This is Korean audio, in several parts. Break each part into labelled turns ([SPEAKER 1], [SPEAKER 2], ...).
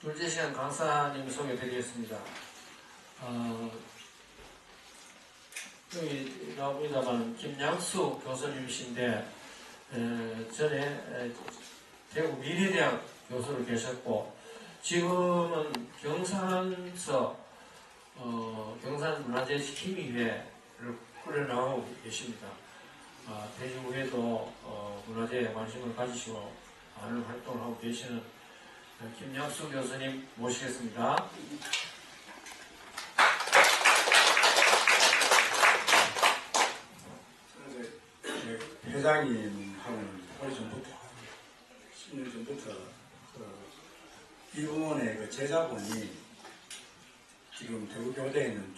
[SPEAKER 1] 둘째 시간 강사님 소개드리겠습니다. 여기 나옵니다만 김양수 교수님이신데 전에 대구 미래대학 교수로 계셨고 지금은 경산서 경산문화재지킴이회를 꾸려나가고 계십니다. 대구 후에도 문화재에 관심을 가지시고 많은 활동을 하고 계시는 김양수 교수님 모시겠습니다.
[SPEAKER 2] 회장님하고는 오래전부터 10년 전부터 이 부문의 제자분이 지금 대구교대에 있는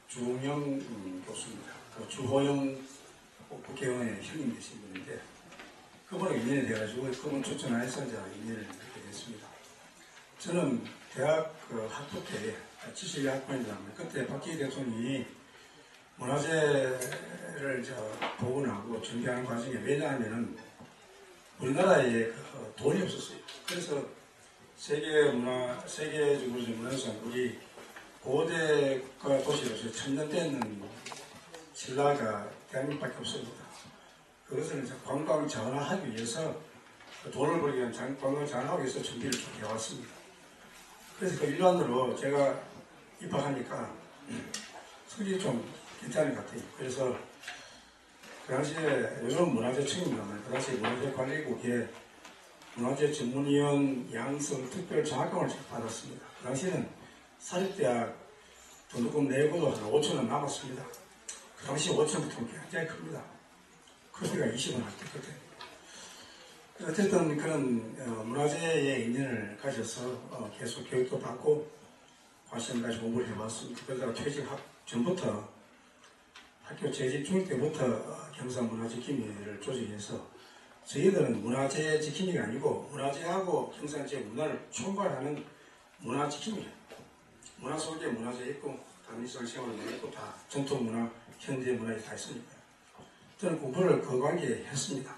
[SPEAKER 2] 주홍영 교수입니다. 주호영 국회의원의 형님 되신 분인데 그분하고 인연이 돼가지고 그분 추천해서 이제 인연을 갖게 됐습니다. 저는 대학 학부 때 72학번이라면 그때 박정희 대통령이 문화재를 보고 나고 준비하는 과정에 왜냐하면은 우리나라에 돈이 없었어요. 그래서 세계적으로 문화유산 우리 고대 국가 도시로서 천년되는 신라가 대한민국밖에 없습니다. 그것을 이제 관광 자원화하기 위해서 돈을 벌기 위한 관광 자원화하기 위해서 준비를 쭉 해왔습니다. 그래서 그 일환으로 제가 입학하니까 성적이 좀 괜찮은 것 같아요. 그래서 그 당시에 요즘 문화재청이라면 그 당시에 문화재관리국에 문화재 전문위원 양성 특별 장학금을 받았습니다. 그 당시에는 사립대학 등록금 내고도 한 5,000원 남았습니다. 그 당시 5,000원부터 굉장히 큽니다. 커피가 20원 할 때 그때. 어쨌든 그런 문화재에 인연을 가져서 계속 교육도 받고 관심 가지고 공부를 해왔습니다. 그러다가 퇴직학 전부터 학교 재직 중 때부터 경산문화지킴이를 조직해서 저희들은 문화재 지킴이가 아니고 문화재하고 경산 지역 문화를 총괄하는 문화지킴이에요. 문화 속에 문화재 있고 단일상 생활 문화 있고 다 전통문화, 현대문화에 다 있으니까요. 저는 공부를 그 관계에 했습니다.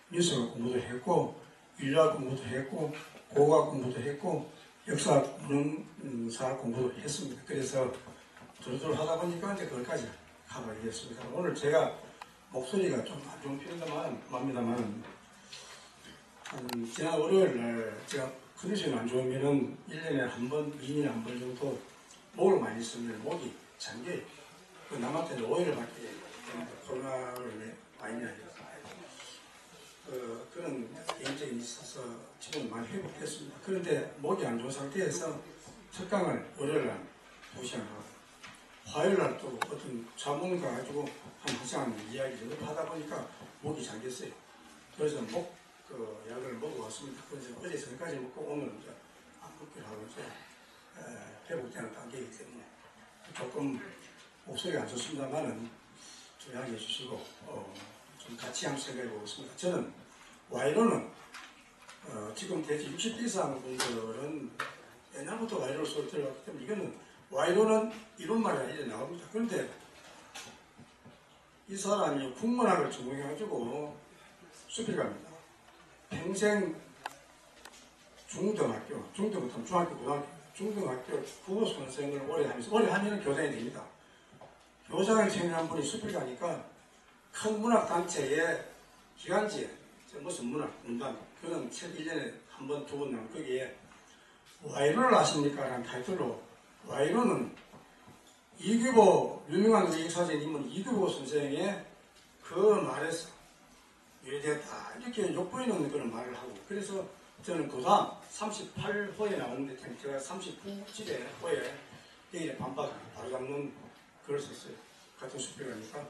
[SPEAKER 2] 미술학 공부도 했고 윤리학 공부도 했고 고고학 공부도 했고 역사 문헌사학 공부도 했습니다. 그래서 두루두루 하다 보니까 이제 거기까지 가봐야 되겠습니다. 오늘 제가 목소리가 좀 안 좋은 편입니다만 지난 월요일날 제가 컨디션이 안 좋으면은 1년에 한 번, 2년에 한 번 정도 목을 많이 쓰면 목이 잠겨요. 남한테는 오해를밖에 코로나를 많이 하니까 그런 개인적인 있어서 지금 많이 회복했습니다. 그런데 목이 안 좋은 상태에서 첫 강을 월요일날 2시간 하고 화요일날 또 어떤 자문가 가지고 한 1시간 이야기 정도 하다 보니까 목이 잠겼어요. 그래서 목 약을 먹어왔습니다. 그래서 어제 저녁까지 먹고 오늘은 이제 안 먹기로 하고 이제 회복되는 단계이기 때문에 조금 목소리가 안 좋습니다만은 좀 양해해 주시고 좀 같이 한번 생각해 보겠습니다. 저는 와이로는 지금 대체 60대 이상 분들은 옛날부터 와이로 소리 들어왔기 때문에 이거는 와이로는 이런 말이 아니라 나옵니다. 그런데 이 사람이 국문학을 전공해가지고 숲에 갑니다. 평생 중등학교, 중등부터 중학교, 고등학교, 중등학교 국어 선생을 오래 하면서 오래 하면 교장이 됩니다. 교장을 채용한 분이 숲에 가니까 큰 문학단체의 기간지에 무슨 문단 그런 책 1년에 한 번, 두 번 나오면 거기에 와이로를 아십니까? 라는 타이틀로 와이로는 유명한 역사적인 인물 이규보 선생의 그 말에서 유래되었다 이렇게 욕보이는 그런 말을 하고 그래서 저는 그 다음 38호에 나오는데 제가 39집에 호에 여기에 반박 바로 잡는 글을 썼어요. 같은 숲에 가니까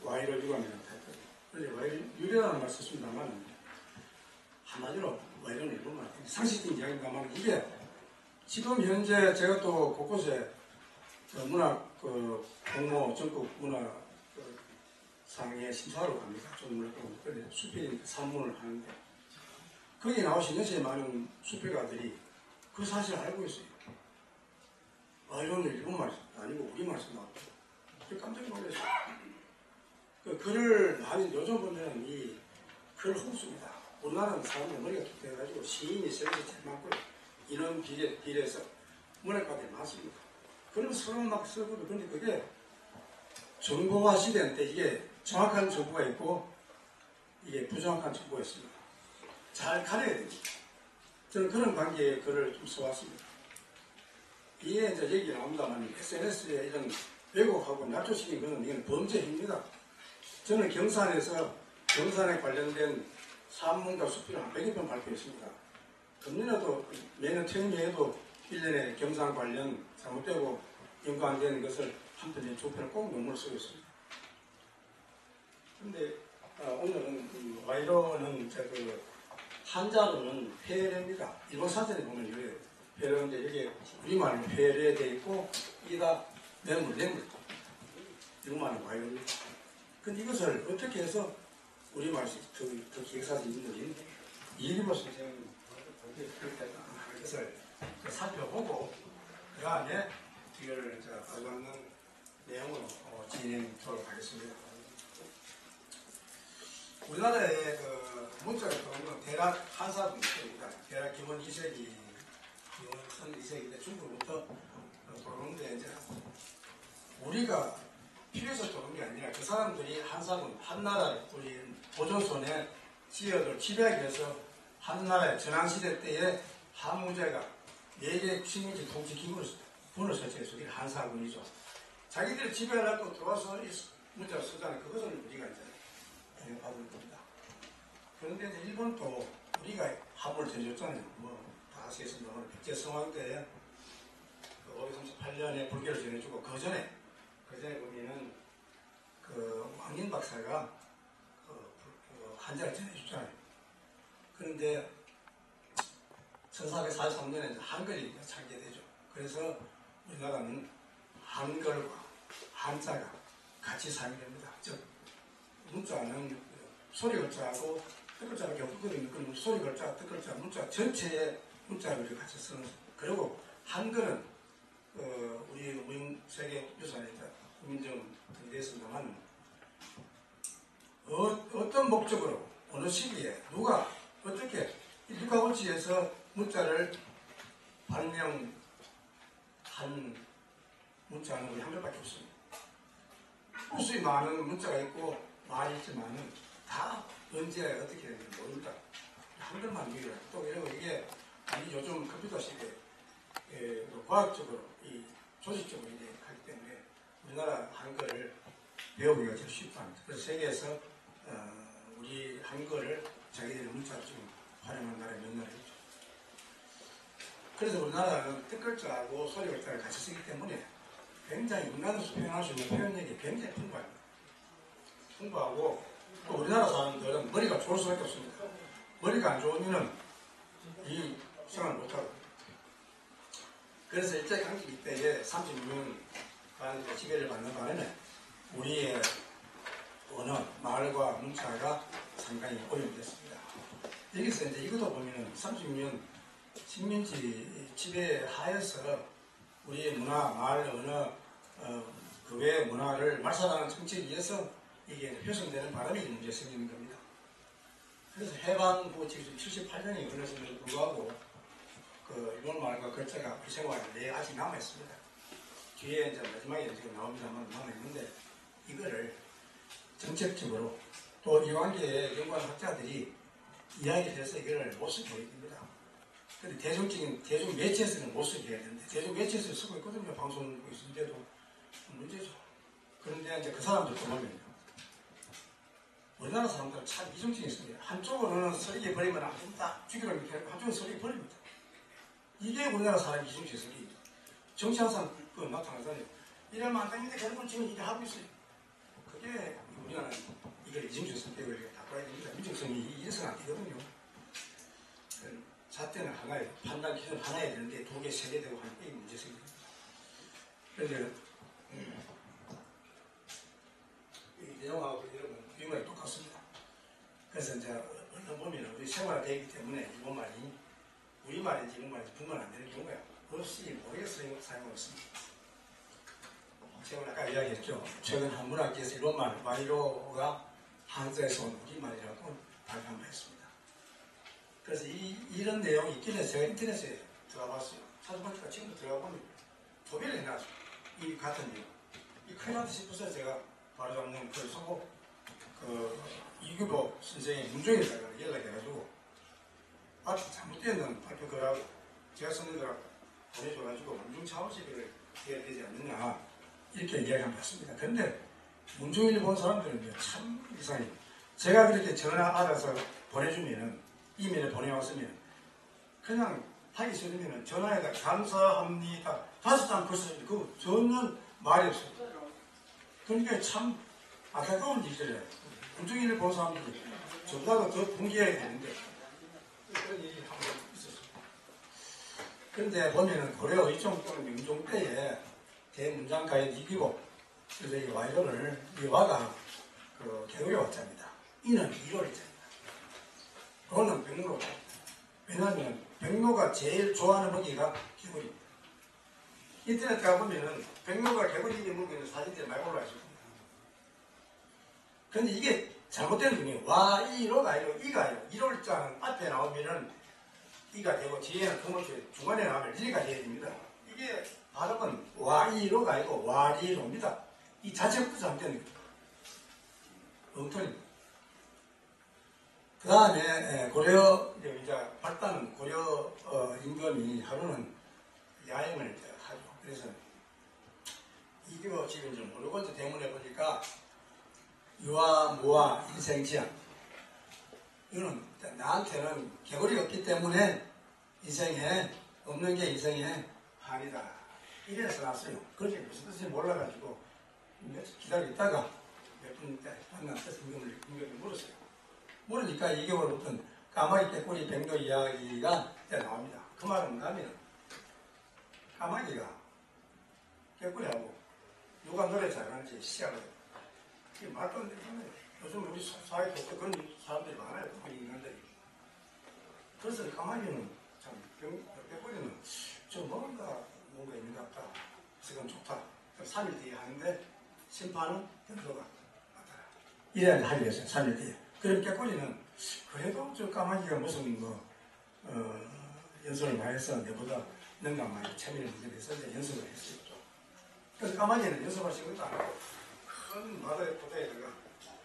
[SPEAKER 2] 와이로 유감이라는 타이틀. 그런데 와이로 유래라는 말 썼습니다만 한마디로 와이로는 일본 말 상식적인 이야기입니다만 이게 지금 현재 제가 또 곳곳에 문학 공모 전국 문화 상에 심사하러 갑니다. 전문을 그런데 수필 산문을 하는데 거기 나오신 여전히 많은 수필가들이 그 사실을 알고 있어요. 이런 일본말 아니고 우리말에서 나왔다. 깜짝 놀랐어요. 그 글을 많이 요즘 보면 이 글 홍수입니다. 우리나라는 사람들 머리가 툭해가지고 시인이 세계에서 제일 많고요. 인원 비례해서 문학가들이 많습니다. 그러면 서로 막 쓰고도 근데 그게 정보화 시대인데 이게 정확한 정보가 있고 이게 부정확한 정보가 있습니다. 잘 가려야 됩니다. 저는 그런 관계에 글을 좀 써왔습니다. 이게 이제 얘기 나옵니다만 SNS에 이런 왜곡하고 낙조시킨 것은 이건 범죄 행위입니다. 저는 경산에서 경산에 관련된 산문과 수필을 한 100여 편 발표했습니다. 금년에도 매년 퇴임에도 1년에 경산 관련 잘못되고 연구 안 되는 것을 한 편에 두 편을 꼭 논문을 쓰고 있습니다. 그런데 오늘은 와이로는 그 한자로는 폐례입니다. 일본 사전에 보면 이래요. 폐례인데 여기 우리말은 폐례 되어 있고 이다 뇌물. 일본말은 와이로입니다. 근데 이것을 어떻게 해서 우리말 더 기획사진 인물인 이일보 선생님이 그것을 살펴보고 그 다음에 이걸 들어가는 내용으로 진행하도록 하겠습니다. 우리나라에 그 문자가 들어오는 건 대략 한사분 있습니다. 대략 기본 2세기, 기본 선 2세기인데 중국부터 들어오는데 이제 우리가 필요해서 들어온 게 아니라 그 사람들이 한사분, 한나라 우리 보존손에 지역을 지배하기 위해서 한나라의 전환시대 때에 한무제가 4개 식민지 통치 기구를 분을 설치해서 이게 한사군이죠. 자기들이 지배하려고 들어와서 이 문자를 쓰잖아요. 그것을 우리가 이제 받은 겁니다. 그런데 이제 일본도 우리가 화물을 전해줬잖아요. 다 아시겠습니다. 백제성왕 때 538년에 불교를 전해주고 그 전에 보면은 그 왕인 박사가 한자를 전해줬잖아요. 그런데 1443년에 한글이 창제되죠. 그래서 우리나라는 한글과 한자가 같이 사용됩니다. 즉 문자는 소리 글자하고 뜻글자가 겹거든요. 그럼 소리 글자, 뜻글자, 문자 전체의 문자를 같이 쓰는. 그리고 한글은 우리 세계 유산에 인정 되었습니다만 어떤 목적으로 어느 시기에 누가 어떻게 일가고치에서 문자를 발명한 문자는 우리 한글밖에 없습니다. 무수히 많은 문자가 있고 말이 있지만은 다 언제 어떻게 되는지 모릅니다. 한글만 유일하고 또 이러고 이게 요즘 컴퓨터 시대에 과학적으로 조직적으로 이제 하기 때문에 우리나라 한글을 배우기가 제일 쉽답니다. 그래서 세계에서 우리 한글을 자기들의 문자로 지금 활용한 나라가 몇 나라 있죠. 그래서 우리나라는 뜻글자하고 소리글자를 같이 쓰기 때문에 굉장히 인간으로서 표현할 수 있는 표현력이 굉장히 풍부하고 또 우리나라 사람들은 머리가 좋을 수밖에 없습니다. 머리가 안 좋으면 이 생활을 못하고 그래서 일제강점기 때에 36년 지배를 받는 바람에 우리의 언어, 말과 문자가 상당히 오염됐습니다. 여기서 이제 이것도 보면은 36년 식민지 지배 하에서 우리의 문화, 말, 언어, 그 외의 문화를 말살하는 정책에 의해서 이게 훼손되는 바람에 이 문제가 생기는 겁니다. 그래서 해방 후 지금 78년이 걸렸음에도 불구하고 그 일본 말과 글자가 우리 생활에 아직 남아있습니다. 뒤에 이제 마지막에 지금 나옵니다만 남아있는데 이거를 정책적으로 또 이 관계에 연구하는 학자들이 이야기를 해서 이걸 못 쓰게 됩니다. 근데 대중 매체에서는 못 쓰게 해야 되는데 대중 매체에서 쓰고 있거든요. 방송하고 있는데도 문제죠. 그런데 이제 그 사람들 보면요. 우리나라 사람들은 참 이중증이 있습니다. 한쪽으로는 서리게 버리면 안 된다. 죽이라고 이렇게 하고 한쪽은 서리게 버립니다. 이게 우리나라 사람 이중증 서리입니다. 정치 항상 나타나잖아요. 이러면 안 되는데 결국은 지금 이게 하고 있어요. 그게 우리나라는 이걸 이중증 성격을 바꿔야 됩니다. 민중성이 이래서는 안 되거든요. 잣대는 하나예요. 판단 기준 하나여야 되는데 2개, 3개 되고 하는 게 문제 생깁니다. 그래서 이 내용하고 이런 비말이 똑같습니다. 그래서 이제 어떤 보면 우리 생활되기 때문에 일본말이 우리말인지 일본말인지 분간 안 되는 경우가 없이 모르겠어요. 사용하고 있습니다. 제가 아까 이야기했죠. 최근 한문학계에서 일본말 와이로가 한자에서 온 우리말이라고 발표한 바 있습니다. 그래서 이런 내용이 있긴 해서 제가 인터넷에 들어가봤어요. 찾아보니까 지금도 들어가 보면 도배를 해놨어요. 이 같은 일. 이 큰일 났다 싶어서 제가 바로 잡는 글 쓰고 이규복 선생의 문종에다가 연락해가지고 잘못되는 발표 거라고 제가 쓰는 거라고 보내줘가지고 문중 차원식을 해야 되지 않느냐 이렇게 이야기한 것 같습니다. 그런데 문중일 본 사람들은 참 이상해요. 제가 그렇게 전화 알아서 보내주면은 이메일에 보내왔으면 그냥 하기 싫으면 전화에다 감사합니다 5장 벌써 그 전혀 말이 없어요. 그러니까 참 안타까운 일들이에요. 문중일을 본 사람들이 저보다 더 분개해야 되는데 그런 일이 한 번 있었어요. 그런데 보면은 고려 의종 또는 명종 때에 대문장가의 이기복 그래서 이 와이론을 이와가 개구리 와자입니다. 이는 1월이자입니다. 그거는 백로. 왜냐하면 백로가 제일 좋아하는 먹이가 개구리입니다. 인터넷 가보면은 백로가 개구리 먹이는 사진들이 많이 올라와 있습니다. 그런데 이게 잘못된 중에 와이로가 아니고 이가 아니고 1월자는 앞에 나오면은 이가 되고 뒤에는 그것이 중간에 나오면 리가 되어야 됩니다. 이게 발음은 와이로가 아니고 와리로입니다. 이 자체부터 잘못된 겁니다. 엉터리입니다. 그 다음에 고려 이제 발단 고려 임금이 하루는 야행을 하죠. 그래서 이거 지금 좀 모르고 때문에 보니까 유아, 무아, 인생지향 이거는 나한테는 개구리가 없기 때문에 인생에 없는 게 인생의 한이다. 이래서 나왔어요. 그렇게 무슨 뜻인지 몰라가지고 기다리다가 몇 분 때 만나서 임금을 물었어요. 모르니까 2개월부터 까마귀, 개구리, 백로 이야기가 나옵니다. 그 말은 뭐냐면 까마귀가 개구리하고 누가 노래 잘하는지 시합을 해요. 이게 말도 안 되는 거예요. 요즘 우리 사회도 그런 사람들이 많아요. 까마귀 인간들이. 그래서 까마귀는 참 개구리는 좀 뭔가 있는 것 같다. 지금 좋다. 3일 뒤에 하는데 심판은 변도가 나타나. 이래야 하기로 했어요. 3일 뒤에. 그럼 개꼬리는 그래도 저 까마귀가 무슨 연습을 많이 해서 내보다 능감 많이 체면을 문제에서 연습을 했어요. 그래서 까마귀는 연습할 시간도 안 하고 큰 마더의 포대에다가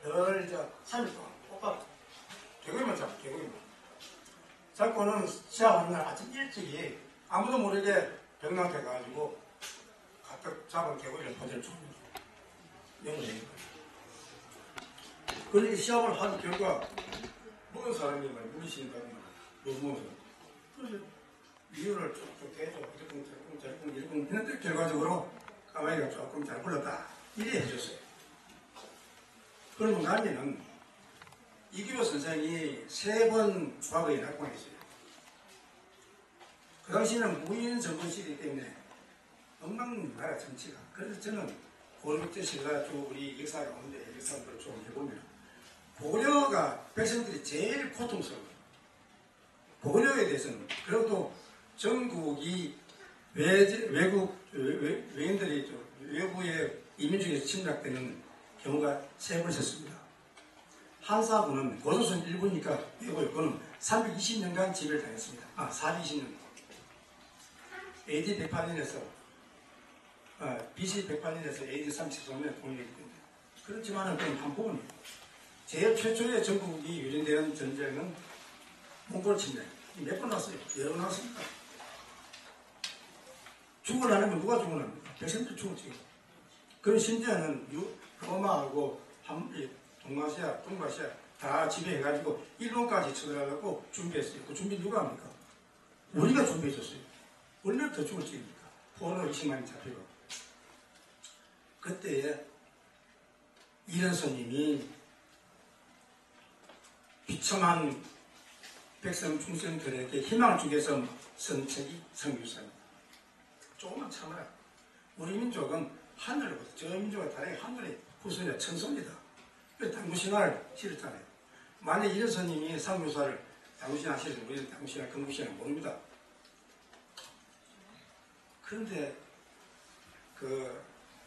[SPEAKER 2] 늘 이제 3일 동안 오빠 개구리만 잡고 개구리만 잡고는 시합하는 날 아침 일찍이 아무도 모르게 병나한테 가가지고 가득 잡은 개구리를 포대를 줍니다. 영웅이 그렇게 시합을 한 결과 먹은 사람이 우리 시인다는 못 먹어서 그래서 이유를 쭉쭉 대줘 이렇게 했는데 결과적으로 까마귀가 조금 잘 불렀다 이래 해줬어요. 그러고 나면은 이규보 선생이 3번 과거에 낙방했어요. 그 당시에는 무인 정권시기 때문에 엉망나라 정치가. 그래서 저는 고려때 신라 쪽 우리 역사 가운데 역사를 좀 해보면 고려가 백성들이 제일 고통스러워요. 고려에 대해서는 그래도 전국이 외인들이 외부의 이민족에서 침략되는 경우가 3번 있었습니다. 한사군은 고조선 일부니까 외국에 그는 320년간 지배를 당했습니다. 420년. AD 108년에서 BC 108년에서 AD 33년에 독립이 됩니다. 그렇지만은 그건 한 부분이에요. 제일 최초의 전국이 유린되는 전쟁은 몽골 침략. 몇 번 났어요? 여러 번 났습니까? 죽어나면 누가 죽어납니까? 백성들이 죽었지. 그런 심지어는 로마하고 동아시아, 동아시아 다 지배해가지고 일본까지 쳐들어가고 준비했어요. 그 준비 누가 합니까? 우리가 준비해줬어요. 얼마나 더 죽을지입니까? 포로로 20만이 잡히고. 그때에 이런 스님이 비참한 백성 중생들에게 희망을 주기 위해서 쓴 책이 성유사입니다. 조금만 참아라. 우리 민족은 하늘로부터 저 민족과 다르게 하늘의 후손이라 천소입니다. 그래서 당구신화를 실었잖아요. 만약 이런 스님이 성유사를 당구신화 실었으면 우리는 당구신화, 금구신화 모릅니다. 그런데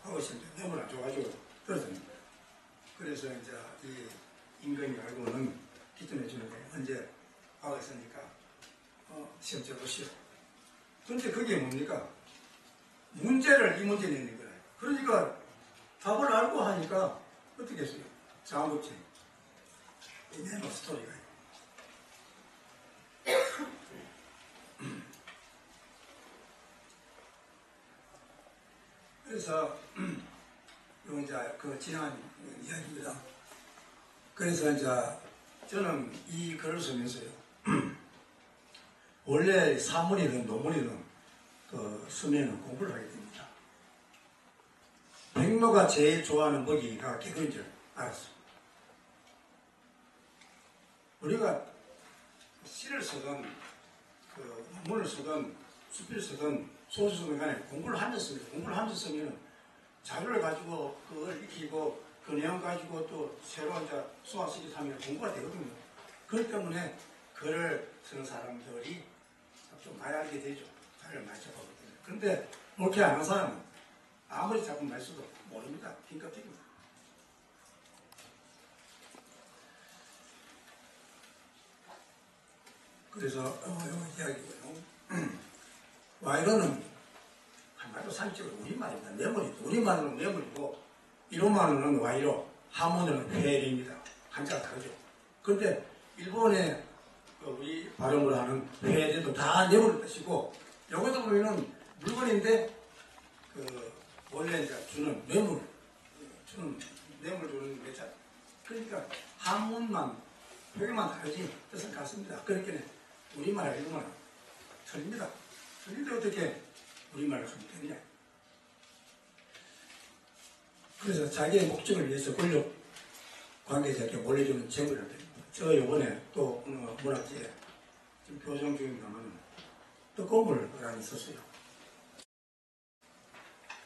[SPEAKER 2] 아버지는 너무 안 좋아가지고 떨어집니다. 그래서 이제 이 임금이 알고는 기점해 주는 거예요. 언제 하고 있으니까 시험 쳐보시오. 근데 그게 뭡니까? 문제를 이 문제 내는 거예요. 그러니까 답을 알고 하니까 어떻게 했어요? 자아무치. 이 네모 스토리가. 그래서 요 이제 그 지난 이야기입니다. 그래서 이제 저는 이 글을 쓰면서요. 원래 사물이든 논문이든 그 쓰면은 공부를 하게 됩니다. 백로가 제일 좋아하는 먹이가 개그인 줄 알았어요. 우리가 시를 쓰든 그 논문을 쓰든 수필을 쓰든 소설을 쓰든 간에 공부를 하면서 씁니다. 공부를 하면서 쓰면 자료를 가지고 그걸 익히고 그 내용 가지고 또 새로 이제 소화시키고 하면 공부가 되거든요. 그렇기 때문에 글을 쓰는 사람들이 좀 많이 알게 되죠. 자료를 많이 접하거든요. 그런데 그렇게 안 하는 사람은 아무리 작품 많이 써도 모릅니다. 빈 껍데기입니다. 그래서 이야기고요. 와이러는 한마디로 상식적으로 우리말입니다. 뇌물입니다. 우리말로는 뇌물이고 일본말로는 와이로, 한문으로는 회일입니다. 한자가 다르죠. 그런데 일본의 우리 발음으로 하는 회일도 다 뇌물을 뜻이고 여기도 보면은 물건인데 그 원래 이제 주는 뇌물 주는 매자. 그러니까 한문만 표기만 다르지 뜻은 같습니다. 그러니까 우리말 일본말 틀립니다. 틀린데 어떻게 우리말을 하면 되느냐. 그래서 자기의 목적을 위해서 권력 관계자에게 몰려주는 재물을 합니다. 저 요번에 또 문학지에 지금 교정 중입니다만 떡고물을 하나 썼어요.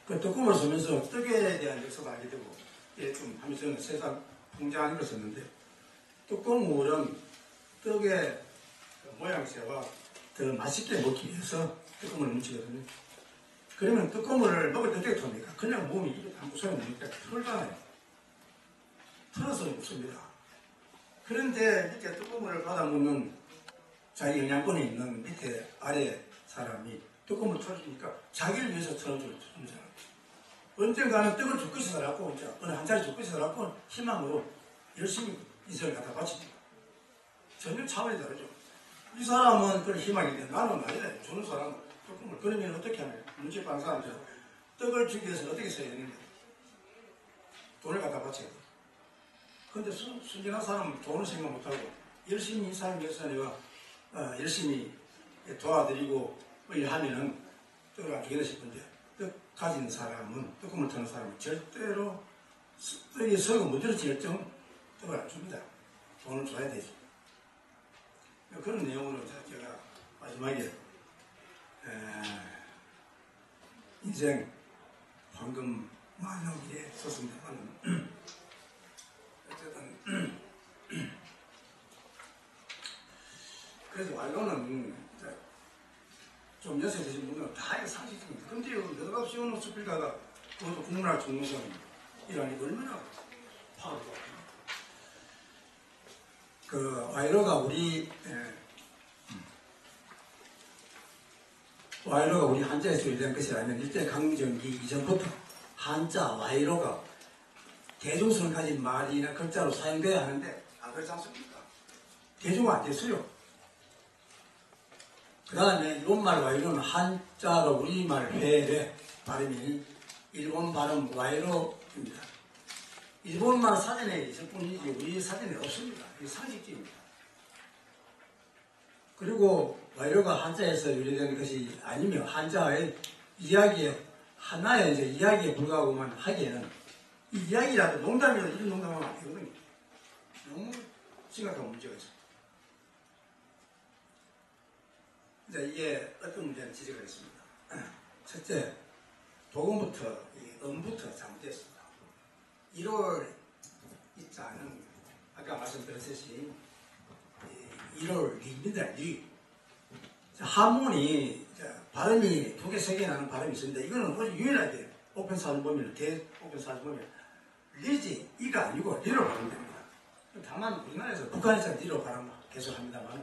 [SPEAKER 2] 그 떡고물을 쓰면서 떡에 대한 역사도 알게 되고 좀 하면서 저는 세상 풍자한 걸 썼는데 떡고물은 떡의 모양새와 더 맛있게 먹기 위해서 떡고물을 뭉치거든요. 그러면 떡고물을 먹을 때 어떻게 텄습니까? 그냥 몸이 입에 담고 소리 먹으니까 털잖아요. 털어서 먹습니다. 그런데 이렇게 떡고물을 받아 먹는 자기 영양분이 있는 밑에 아래 사람이 떡고물을 털어주니까 자기를 위해서 털어주는 사람. 언젠가는 떡을 줄 것이더라고, 이제 어느 한 자리 줄 것이더라고 희망으로 열심히 인생을 갖다 바칩니다. 전혀 차원이 다르죠. 이 사람은 그런 희망이 있는데 나는 아니다. 주는 사람은 떡고물. 그러면 어떻게 하냐? 문제 받는 사람들은 떡을 주기 위해서 어떻게 써야 되는데 돈을 갖다 바쳐야 돼. 근데 순진한 사람은 돈을 생각 못하고 열심히 이 사람 위해서 내가 열심히 도와드리고 일하면은 떡을 안 주게 싶은데 떡 가진 사람은 떡고물 타는 사람은 절대로 떡이 서고 무드러질정 떡을 안 줍니다. 돈을 줘야 되죠. 그런 내용으로 제가 마지막에 인생 황금 만옥에 썼습니다만 어쨌든 그래서 완료는 좀 연세 드신 분들은 다 이거 상식입니다. 근데 여러 시원한 수필가가 그것도 국문학 전문성이라니 얼마나 파악하고 그 와이로가 우리 한자에서 유래된 것이라면 일제 강점기 이전부터 한자 와이로가 대중성을 가진 말이나 글자로 사용돼야 하는데 안 그렇지 않습니까? 대중화 안 됐어요. 그 다음에 일본말 와이로는 한자로 우리말 회의 발음이 일본 발음 와이로입니다. 일본말 사전에 있을 뿐이지 우리 사전에 없습니다. 이게 상식적입니다. 그리고 와이로가 한자에서 유래된 것이 아니며 한자의 이야기에 하나의 이제 이야기에 불과하고만 하기에는 이 이야기라도 농담이라도 이런 농담하면 안 되거든요. 너무 심각한 문제가 있어요. 이제 이게 어떤 문제는 지적을 했습니다. 첫째, 도금부터 음부터 잘못됐습니다. 1월 이자는 아까 말씀드렸듯이 1월 리입니다. 리. 한문이 발음이 두 개, 세 개 나는 발음이 있습니다. 이거는 유일하게 오펜사전범위는 대오펜사전범위 리지 이가 아니고 리로 발음됩니다. 다만 우리나라에서 북한에서 리로 발음 계속 합니다만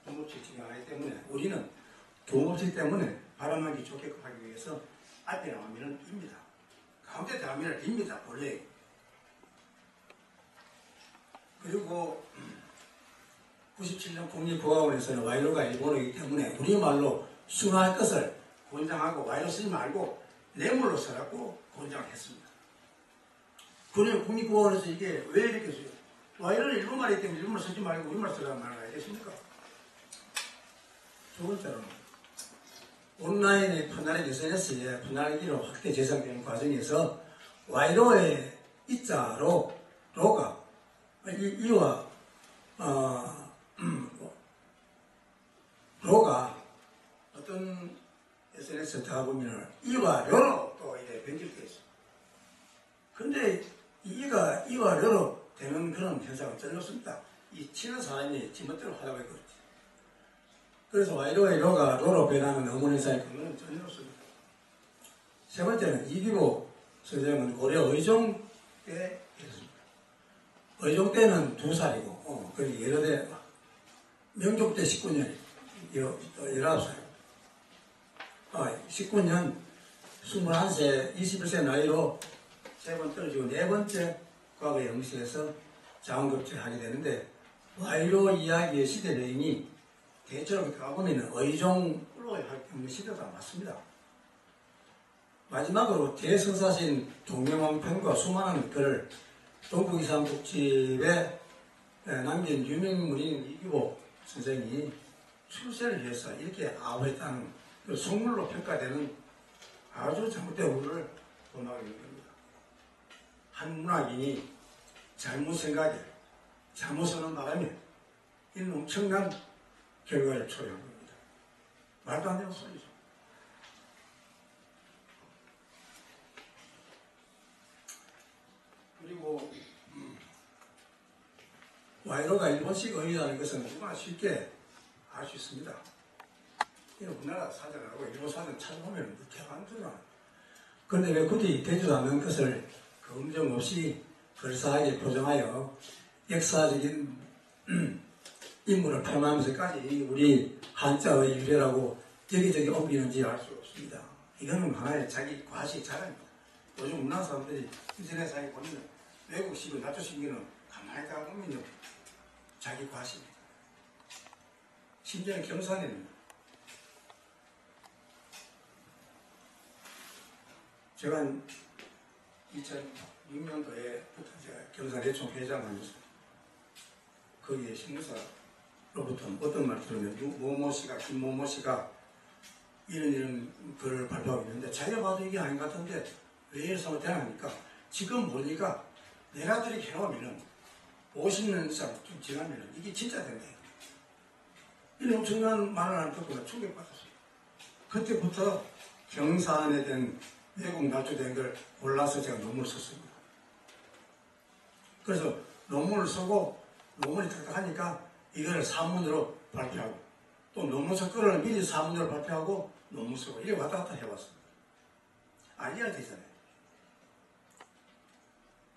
[SPEAKER 2] 너무 지치지 않기 때문에 우리는 경험치 때문에 발언하기 좋게끔 하기 위해서 앞에 나오면은 입니다. 가운데 나오면은 입니다. 원래. 그리고 97년 국립국어원에서는 와이로가 일본어이기 때문에 우리말로 순화할 것을 권장하고 와이로 쓰지 말고 뇌물로 써갖고 권장을 했습니다. 그러면 국립국어원에서 이게 왜 이렇게 써요? 와이로는 일본말이기 때문에 일본말 쓰지 말고 우리말 쓰라는 말을 알겠습니까? 두 번째로는 온라인의 분할의 SNS에 분할기로 확대 재생되는 과정에서 와이로의 이자로 로가 이와 로가 어떤 SNS에 들어가보면 이와 료로 또 이렇게 변질되어 있어요. 근데 이가 이와 료로 되는 그런 현상은 전혀 없습니다. 이 치는 사람이 지멋대로 하다고 했거든요. 그래서 와이로의 로가 로로 변하는 어머니 현상이 그거는 전혀 없습니다. 세 번째는 이기보 선생은 고려 의종 때 했습니다. 의종 때는 2살이고, 그리고 여러 대, 명종 때 19년, 19살. 19년, 21세, 21세 나이로 3번 떨어지고 4번째 과거 영시에서 자원급제를 하게 되는데, 와이로 이야기의 시대 배경이 대체로 가보면 의종으로 하는 시대가 맞습니다. 마지막으로 대성사신 동명왕편과 수많은 글을 동북이산북집에 남긴 유명인물인 이규보 선생이 출세를 해서 이렇게 아우했다는 그 속물로 평가되는 아주 잘못된 우를 본하게 된 겁니다. 한 문학인이 잘못 생각해, 잘못 쓰는 바람에 이는 엄청난 결과를 초래한 겁니다. 말도 안 되는 소리죠. 그리고 와이로가 일본식 어휘라는 것은 누구나 쉽게 알 수 있습니다. 우리나라 사전하고 일본 사전 찾아보면 무척한거나. 그런데 왜 굳이 되지도 않는 것을 검증 없이 걸사하게 표정하여 역사적인 인물을 폄하하면서까지 우리 한자의 유래라고 여기저기 옮기는지 알 수 없습니다. 이거는 하나의 자기 과시 자랑입니다. 요즘 우리나라 사람들이 인터넷상에 보면 외국식을 납조신기는 가만히 다 보면요 자기 과시입니다. 심지어 경산에는 제가 2006년도에부터 제가 경산대총 회장하면서 거기에 신문사로부터 어떤 말 들으면 모모씨가 김모모씨가 이런 글을 발표하고 있는데 자기가 봐도 이게 아닌 것 같은데 왜 이래서 대단하니까 지금 보니까 내가 들이 해놓으면 50년 이상 좀 지나면 이게 진짜 된대요. 이런 엄청난 말을 하나 듣고 충격받았어요. 그때부터 경산에 대한 외국 납조된 걸 골라서 제가 논문을 썼습니다. 그래서 논문을 쓰고 논문이 딱딱하니까 이걸 산문으로 발표하고 또 논문 석거를 미리 산문으로 발표하고 논문 쓰고 이렇게 왔다 갔다 해왔습니다. 알려야 되잖아요.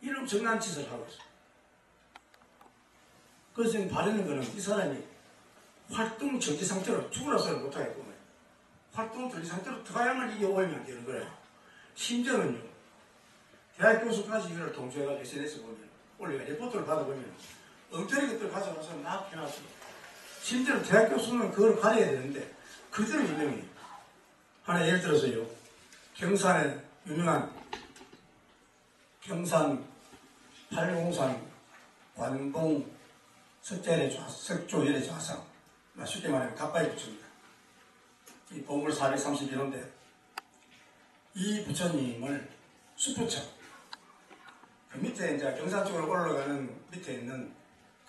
[SPEAKER 2] 이런 엄청난 짓을 하고 있어요. 그래서 지금 바라는 거는 이 사람이 활동 정지 상태로 죽으라서는 못하겠고 활동 정지 상태로 들어가야만 이게 오해면 되는 거예요. 심지어는요 대학 교수까지 이걸 동조해가지고 SNS 보면 올리가 리포트를 받아보면 엉터리 것들 가져가서 막 해놨어요. 심지어 대학 교수는 그걸 가려야 되는데 그대로 유명해요. 하나 예를 들어서요 경산에 유명한 경산 803 관봉 석조열의 좌상 쉽게 말하면 갑바의 부처입니다. 이 보물 431호인데 이 부처님을 수부처 그 밑에 이제 경산 쪽으로 올라가는 밑에 있는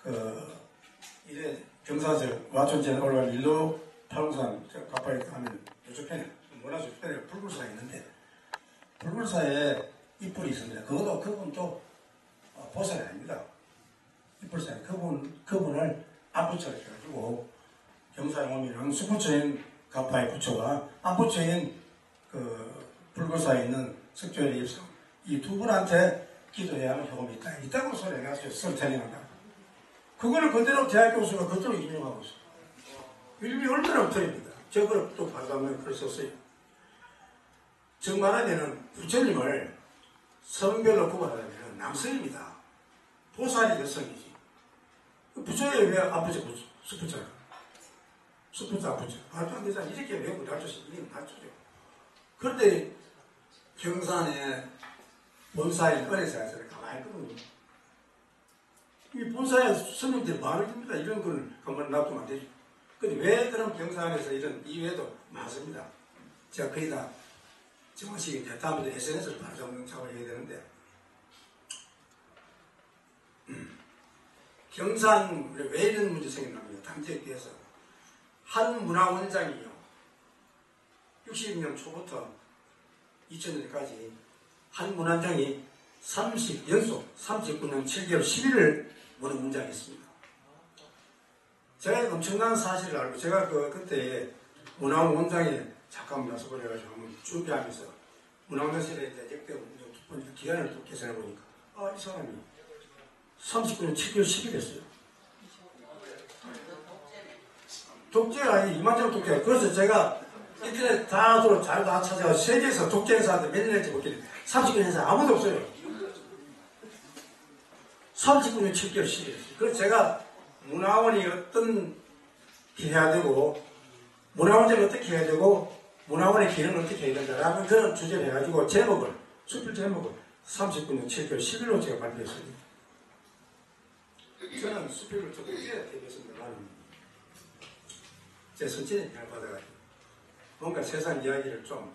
[SPEAKER 2] 그 이래 경산에서 와촌지에 올라가는 일로 803 갑바에 가면 이쪽 편에 몰라서 이쪽 편에 불굴사가 있는데 불굴사에 이뿔이 있습니다. 그분도 보살이 아닙니다. 이뿔사에 그분을 앞부처로 해가지고 경산에 오면 수부처인 갑바의 부처가 앞부처인 그 불굴사에 있는 석조의 입성 이 두 분한테 기도해야 하는 효험이 있다. 있다고 소리 해가지고 설명한다. 그거를 그대로 대학 교수가 그대로 인용하고 있어요. 이름이 얼마나 엎드립니다. 저걸 또 받아보면 글을 썼어요. 즉 말하면 부처님을 성별로 구분하면 남성입니다. 보살이 여성이지. 부처님 왜 아프죠? 수프자가. 수프자 아프죠. 말도 안 되잖아. 이렇게 외우고 낮춰서 이게 낮춰죠. 그런데 경산에 본사인 은혜사에서 가만히 있거든요. 이 본사에 스님들이 말을 듭니다. 이런 걸 한번 놔두면 안 되죠. 근데 왜 그럼 경산에서 이런 이외에도 많습니다. 제가 거의 다 정확히 이제 다음부터 SNS를 바로 잡는 작업을 해야 되는데, 경산 왜 이런 문제 생겼냐면 당지에 대해서 한 문화원장이요 60년 초부터 2000년까지 한 문화원장이 연속 39년 7개월 10일을 모는 문장이 있습니다. 제가 엄청난 사실을 알고 제가 그때 문화원장에 잠깐만 그래가지고 한번 준비하면서 문화원장실에 역대 기간을 또 계산해 보니까 이 사람이 39년 7개월 10일 했어요. 독재가 아니 이만저만 독재가. 그래서 제가 인터넷 잘 다 찾아가 세계에서 독재 행사한테 몇 년 했지 못겠는데 39년 행사 아무도 없어요. 39년 7개월 10일. 그래서 제가 문화원이 어떤 해야 되고 문화원장이 어떻게 해야 되고 문화원의 기능을 어떻게 해야 된다라는 그런 주제를 해가지고 수필 제목을 39년 7개월 10일로 제가 발표했습니다. 저는 수필을 조금 이래야 되겠습니다만 제 선친이 잘 받아가지고 뭔가 세상 이야기를 좀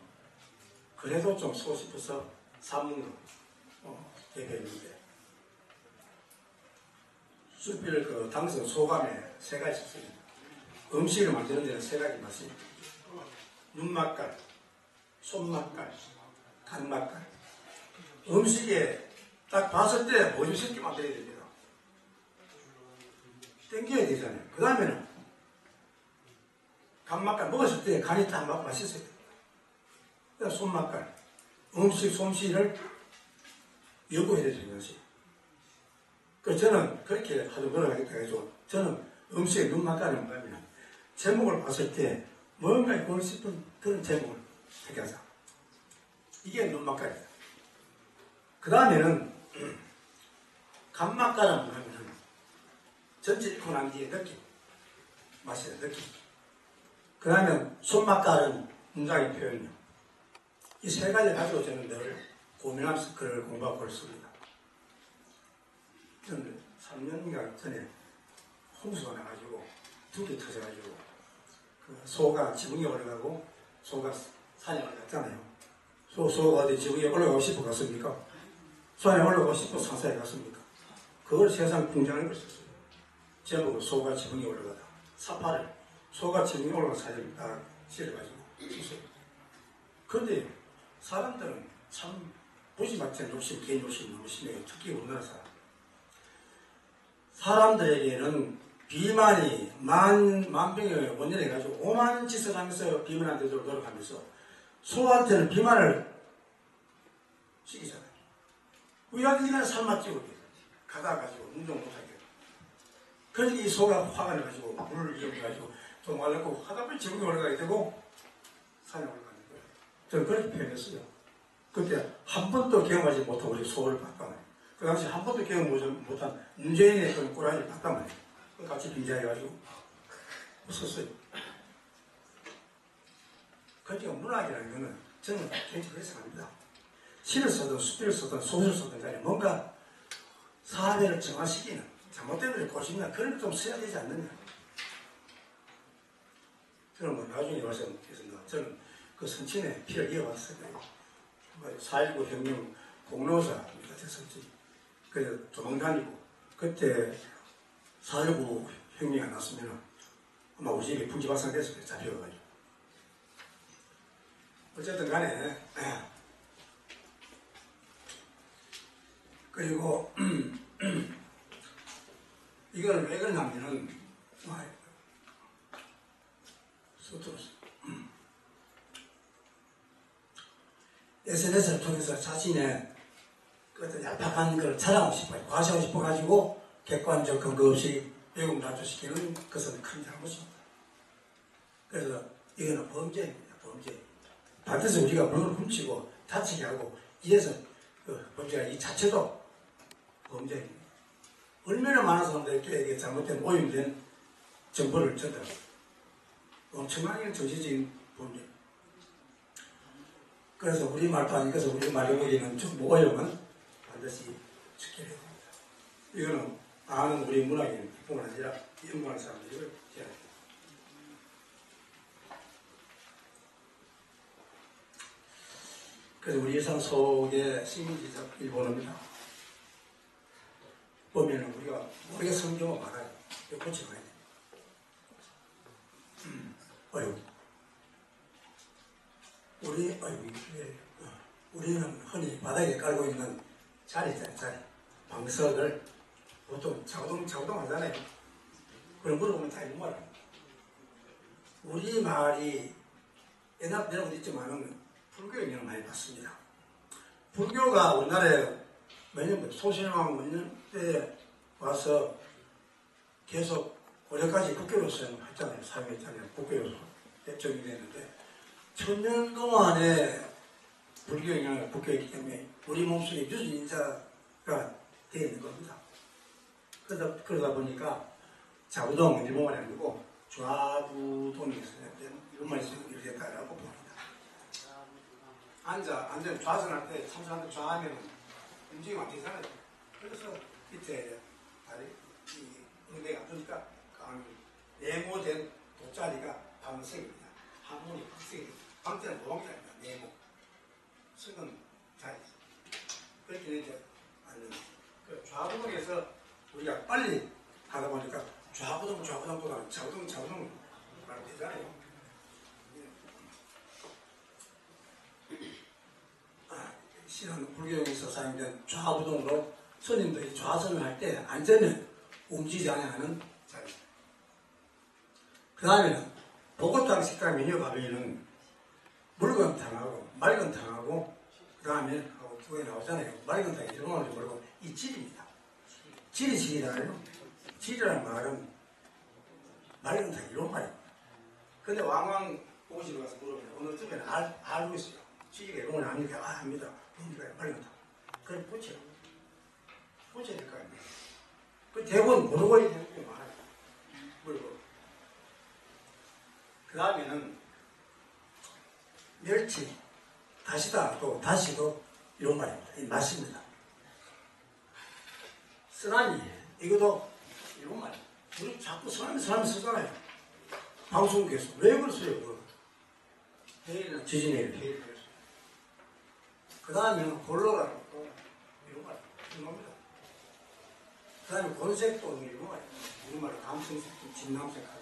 [SPEAKER 2] 그래도 좀 쓰고 싶어서 산문으로 대표했는데 수필 당선 소감에 세 가지 있습니다. 음식을 만드는 데는 세 가지 맛이 있습니다. 눈맛깔, 손맛깔, 간맛깔. 음식에 딱 봤을 때 뭐좀 쉽게 만들어야 됩니다. 땡겨야 되잖아요. 그 다음에는 간맛깔 먹었을 때 간이 딱 맛있어야 됩니다. 그다음 손맛깔, 음식 솜씨를 연구해야 되는 것이. 그래서 저는 그렇게 하도 노력하겠다 해서 저는 음식의 눈맛깔은 뭐냐면 제목을 봤을 때 뭔가 보고 싶은 그런 제목을 택하자. 이게 눈맛깔이다. 그 다음에는 간맛깔은 뭐냐면 전체 읽고 난 뒤에 느낌, 맛이다 느낌. 그 다음에 손맛깔은 문장의 표현이요. 이 세 가지를 가지고 저는 늘 고민하면서 글을 공부하고 있습니다. 저는 3년인가 전에 홍수가 나가지고 둑이 터져가지고 소가 지붕에 올라가고 소가 산에 올라갔잖아요. 소가 어디 지붕에 올라가고 싶어 갔습니까? 산에 올라가고 싶어 산사에 갔습니까? 그걸 세상 풍자하는 걸 썼어요. 제목으로 소가 지붕에 올라가다. 사파를 소가 지붕에 올라간 사진을 딱 실어가지고 썼어요. 그런데 사람들은 참 무지막지한 욕심, 개인 욕심이 너무 심해요. 특히 우리나라 사람들에게는 비만이 만병의 원인을 해가지고 오만 짓을 하면서 비만 안 되도록 노력하면서 소한테는 비만을 시키잖아요. 우리가 이날 삶아 찍고 가다가지고 운동 못하게. 그러니까 이 소가 화가 나가지고 물을 이용해가지고 좀 말랐고 하다 보니 지붕에 올라가게 되고 산에 올라가는 거예요. 저는 그렇게 표현했어요. 그때 한 번도 경험하지 못한 우리 소를 봤단 말이에요. 그 당시 한 번도 경험하지 못한 문재인의 그런 꾸라니를 봤단 말이에요. 같이 빙자해가지고 썼어요. 그러니까 문학이라는 거는 저는 굉장히 그렇게 생각합니다. 시를 쓰든 수필을 쓰든 소설을 쓰든 간에 뭔가 사회를 정화시키는 잘못된 것을 고치는 그런 걸 좀 써야 되지 않느냐. 저는 뭐 나중에 말씀드리겠습니다. 저는 그 선친의 피를 이어왔어요. 4.19 혁명 공로사가 됐었지. 그래서 조망단이고 그때 4.19 혁명이 안 났으면 아마 우리 집이 풍지박산 됐을 때 잡혀가지고. 어쨌든 간에 그리고 이걸 왜 그러냐면은 SNS를 통해서 자신의 어떤 얄팍한 걸 자랑하고 싶어요. 과시하고 싶어가지고 객관적 근거 없이 외국 낮추시키는 것은 큰 잘못입니다. 그래서 이거는 범죄입니다. 범죄. 밭에서 우리가 물건을 훔치고 다치게 하고 이래서 그 범죄가 이 자체도 범죄입니다. 얼마나 많은 사람들에게 잘못된 오염된 정보를 전달 엄청나게 정신적인 범죄. 그래서 우리말도 아니고서 우리말로 우리는 전부 오염은 반드시 지켜야 됩니다. 이거는 아는 우리 문학인 뿐만 아니라 연구하는 사람들이 이걸 해야 됩니다. 그래서 우리 일상 속에 시민지적 일본어입니다. 보면은 우리가 모르게 쓰는 경우가 많아요. 이거 고치고 해야 돼요. 우리는 흔히 바닥에 깔고 있는 자리 있잖아요, 자리. 방석을 보통 자우동 하잖아요. 그런 물어보면 다 이런 말이에요. 우리 말이 옛날 내려도 있지만은 불교 영향을 많이 받습니다. 불교가 우리나라에 몇년 소신왕 몇년 때 와서 계속 고려까지 국교로서 했잖아요. 사용했잖아요. 국교로서 적용이 됐는데 1000년 동안에 불교 영향을 국교했기 때문에 우리 몸속에 유전인자가 되어 있는 겁니다. 그러다 보니까 자부동 일본말이 아니고 좌부동이 있어요. 이런 말이 이렇게 됐다라고 봅니다. 앉아 좌선할 때 참선할 때 좌하면 움직이면 안 되잖아요. 그래서 밑에 다리 이 엉덩이가 보니까 네모된 돗자리가 방석입니다. 한문이 방석입니다. 방자는 노방이 아닙니다. 네모. 석은 자리. 그렇게 이제 앉는. 좌부동에서 우리가 빨리 하다 보니까 좌부동보다는 좌부동 말하면 되잖아요. 신은 불교에서 사용된 좌부동으로 스님들이 좌선을 할 때 앉으면 움직이지 않는 자리. 그 다음에는 보고탕 식당 메뉴 가면은 묽은탕하고 맑은탕하고 그 다음에 두 개 나오잖아요. 맑은탕이 이런 건지 모르고 이 질입니다. 질이 질이잖아요. 질이라는 말은 맑은탕 이런 말입니다. 근데 왕왕 오시러 가서 물어보면 어느 쯤에는 알고 있어요. 질이가 이런 건 아니니까 압니다. 그러니까 맑은탕. 그럼 붙여야 될 거 아닙니까? 그 대부분 모르고 있는 게 많아요. 모르고. 그 다음에는 멸치, 다시다, 또 다시도 이런 말입니다. 이 맛입니다. 쓰나미, 이것도 이런 말이에요. 우리 자꾸 쓰나미 쓰잖아요. 방송국에서. 왜 그러세요? 해일은 지진해일, 해일 그랬어요. 그 다음에는 골로라고 또 이런 말이에요. 이런 겁니다. 그 다음에 권색도 이런 말이에요. 이런 말이에요. 감성색, 진남색하고.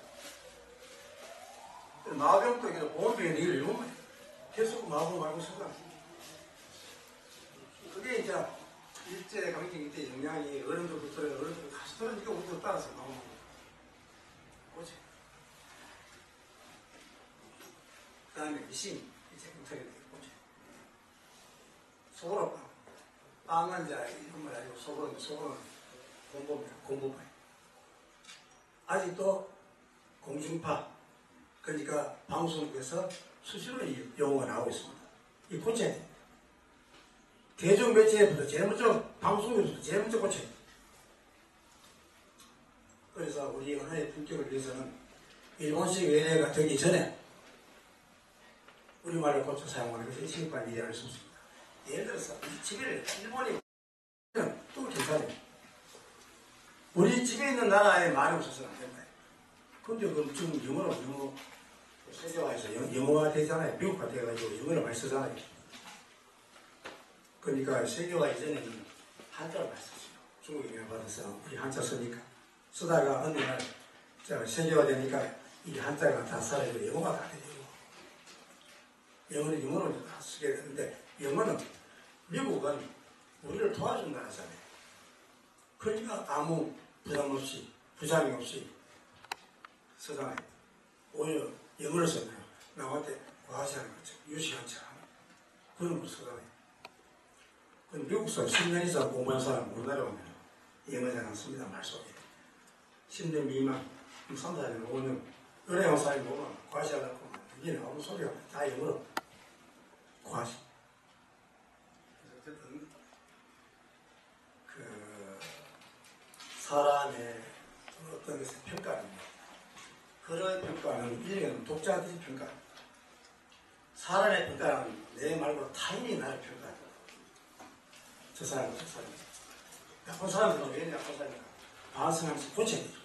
[SPEAKER 2] 마병도 이게 보온병에 이런 말이에요. 계속 마법 말고 쓰잖아. 그게 이제 일제 강점기 때 영향이 어른들부터 어른들 다시 떨어지니까 우리도 따라서 나오는 거예요. 그렇지. 그 다음에 미신, 이제 검토가 되고, 그렇지. 소그룹, 빵은 이제 이런 말 아니고 소그룹은 공부입니다. 공부파. 아직도 공중파, 그러니까 방송국에서 수시로 이 용어가 나오고 있습니다. 이 고쳐야 됩니다. 대중매체부터 제일 먼저, 방송국에서부터 제일 먼저 고쳐야 됩니다. 그래서 우리 언어의 품격을 위해서는 일본식 외래가 되기 전에 우리말을 고쳐 사용하는 것이 시급한 일이라고 할 수 있습니다. 예를 들어서 이 집에를 일본이 또 괜찮아요. 우리 집에 있는 나라에 말이 없어서는 안 된다. 근데 그럼 지금 영어 세계화해서 영어가 되잖아요. 미국화 돼가지고 영어를 많이 쓰잖아요. 그러니까 세계화 이전에는 한자를 많이 썼어요. 중국 영향 받아서 우리 한자 쓰니까 쓰다가 어느 날 세계화 되니까 이 한자가 다 사라지고 영어가 다 되고 영어는 영어로 다 쓰게 되는데 영어는 미국은 우리를 도와준 나라잖아요. 그러니까 아무 부담 없이 부장이 없이 쓰잖아요. 오히려 영어를 썼나요? 나한테 과시하는 거죠. 유시한 척 그런 걸 쓰잖아요. 근데 미국서 10년 이상 공부한 사람 우리나라에 오면 영어 잘 안 씁니다. 말 속에. 10년 미만, 3, 4년, 5년 은행 사람이 보면 과시하려고 하면 이게 아무 소리가 다 영어로 과시. 그래서 어쨌든 그 사람의 어떤 것을 평가합니다. 그런 평가는 일종의 독자들이 평가합니다. 사람의 평가는 내 말고 타인이 나를 평가합니다. 저 사람은 저 사람. 나쁜 사람들은 왜 나쁜 사람인가? 반성하면서 고쳐야 되죠.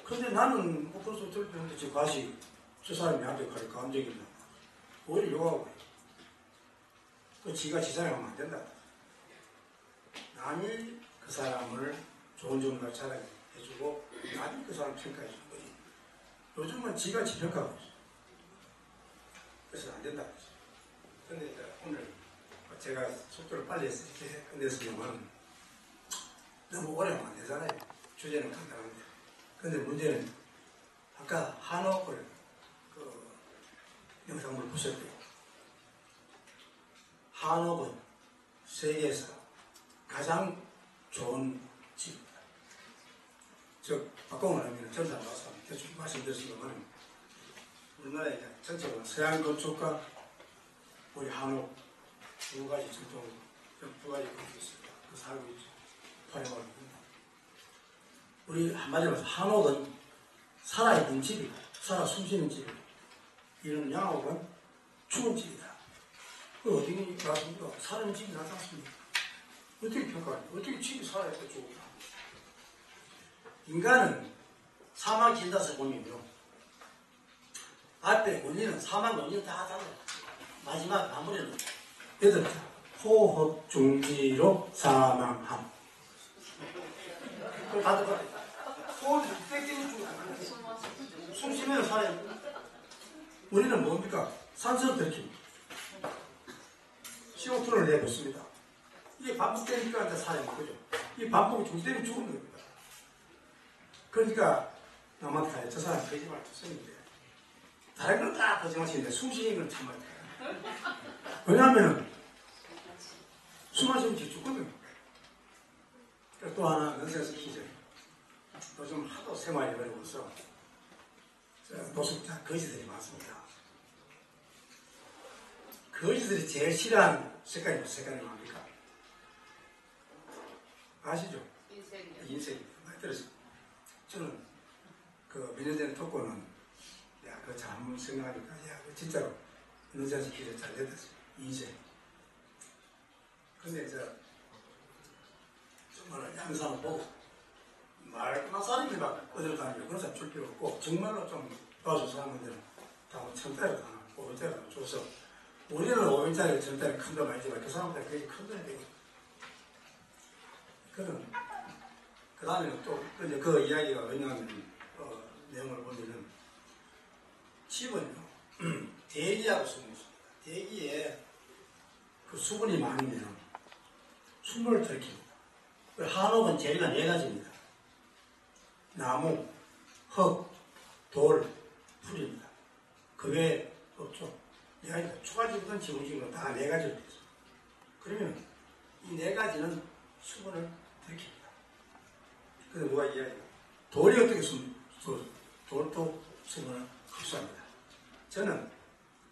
[SPEAKER 2] 근데 나는 뭐 벌써 들었는데 저 과시 저 사람이 나한테 가서 감정이 있나? 오히려 욕하고 그 지가 지 사람하면 안 된다. 남이 그 사람을 좋은 점을 자랑해주고 남이 그 사람을 평가해주는 거지. 요즘은 지가 지 평가하고 있어. 그래서 안 된다. 근데 이제 오늘 제가 속도를 빨리 했을 때 끝냈으면 너무 오래 하면 안 되잖아요. 주제는 간단한데. 근데 문제는 아까 한옥을 그 영상을 보셨대요. 한옥은 세계에서 가장 좋은 집입니다. 즉 바꿔 말하면 전사 와서 대충 말씀드렸습니다만 우리나라에 전체적으로 서양 건축과 우리 한옥 두 가지 전통 두 가지 건축이 있습니다. 그 살고 있죠. 활용하고 있습니다. 우리 한마디로 해서 한옥은 살아있는 집이고 살아 숨쉬는 집이고 이런 양옥은 죽은 집이다. 그 어디 나왔습니까? 사는 집이 나지 않습니까? 어떻게 평가합니까? 어떻게 집이 살아있고 죽을까? 인간은 사망 진단서 보면요. 앞에 원리는 사망 원리는 다 달라요. 마지막 마무리는 8자. 호흡 중지로 사망함. 그걸 다 똑같아요. 호흡이 뺏기는 중간. 숨 쉬면 살아요. 우리는 뭡니까? 산소를 들킵니다. CO2를 내놓습니다. 이게 반복되니까 이제 살아있는 거죠. 이 반복이 중지되면 죽는 겁니다. 그러니까 남한테 가요. 저 사람 거짓말 했었는데 다른 건 다 거짓말 치는데 숨 쉬는 건 참아야 돼요. 왜냐하면 숨 안 쉬면 죽거든요. 또 하나 넌센스 퀴즈. 요즘 하도 생활이 어려워서 노숙자 거지들이 많습니다. 거지들이 제일 싫어하는 색깔이 무슨 색깔이 뭡니까? 아시죠? 인생이요. 인생입니다. 많이 들었어요. 저는 그 몇 년 전에 듣고는 야, 그거 잘못 생각하니까 야, 진짜로 넌센스 퀴즈 잘 됐어요. 인생. 근데 이제 정말 양상을 보고 말만 사람이 막 어디로 다니고 그런 사람 줄 필요 없고 정말로 좀 도와줘서 하는 데는 다 1,000대로 다 500대로 줘서 우리는 500짜리 1,000대를 큰 돈 아니지만 그 사람들 그게 큰 돈이 되고 그런 그 다음에는 또 그 이야기가 왜냐하면 내용을 보면은 집은요 대기하고 수분이 있습니다. 대기에 그 수분이 많으면 숨을 들킵니다. 한옥은 재료가 4가지입니다. 나무, 흙, 돌, 풀입니다. 그 외에 없죠. 초가집이든 지붕집이든 다 4가지로 되어 있습니다. 그러면 이 4가지는 수분을 들킵니다. 그래서 누가 이야기해요? 돌이 어떻게 돌도 수분을 흡수합니다. 저는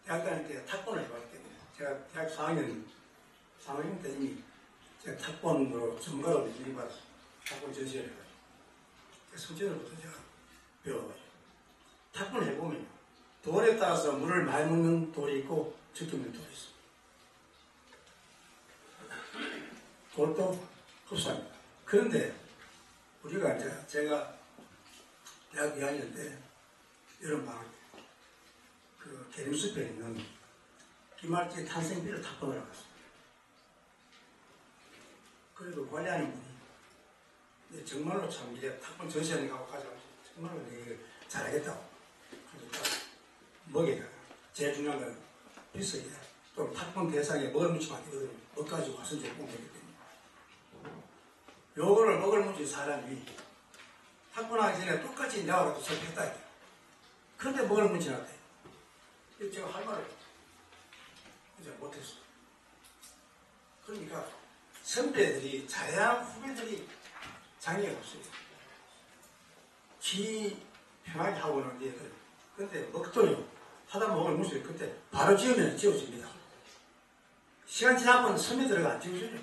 [SPEAKER 2] 대학 다닐 때 탁본을 해봤기 때문에 제가 대학 4학년 때 이미 제가 탁본으로 전문가로 인정받아서 탁본 전시를 해가지고 성전을부터 제가 배워가지고 탁본을 해보면 돌에 따라서 물을 많이 먹는 돌이 있고 적게 먹는 돌이 있습니다. 돌도 흡수합니다. 그런데 우리가 이제 제가 대학 2학년 때 여름방학 그 계림숲에 있는 비말지 탄생비를 탁본을 해봤습니다. 그래도 관리하는 분이 정말로 참 이래 탁본 전시하는 가고 가자고 정말로 내가 잘하겠다고 그러니까 먹이가 제일 중요한 건 비석이야. 또 탁본 대상에 먹을 묻히면 안 되거든요. 먹 가지고 가서 조금 되기 때문에 요거를 먹을 묻힌 사람이 탁본하기 전에 똑같이 나와서 접했다 해요. 그런데 먹을 묻히놨대. 제가 할 말을 이제 못했어. 그러니까 선배들이 잘해야 후배들이 장애가 없어요. 지 편하게 하고 있는데 근데 먹도요. 하다 보면 무슨 그때 바로 지으면 지어집니다. 시간 지나면 섬에 들어가 안 지어져요.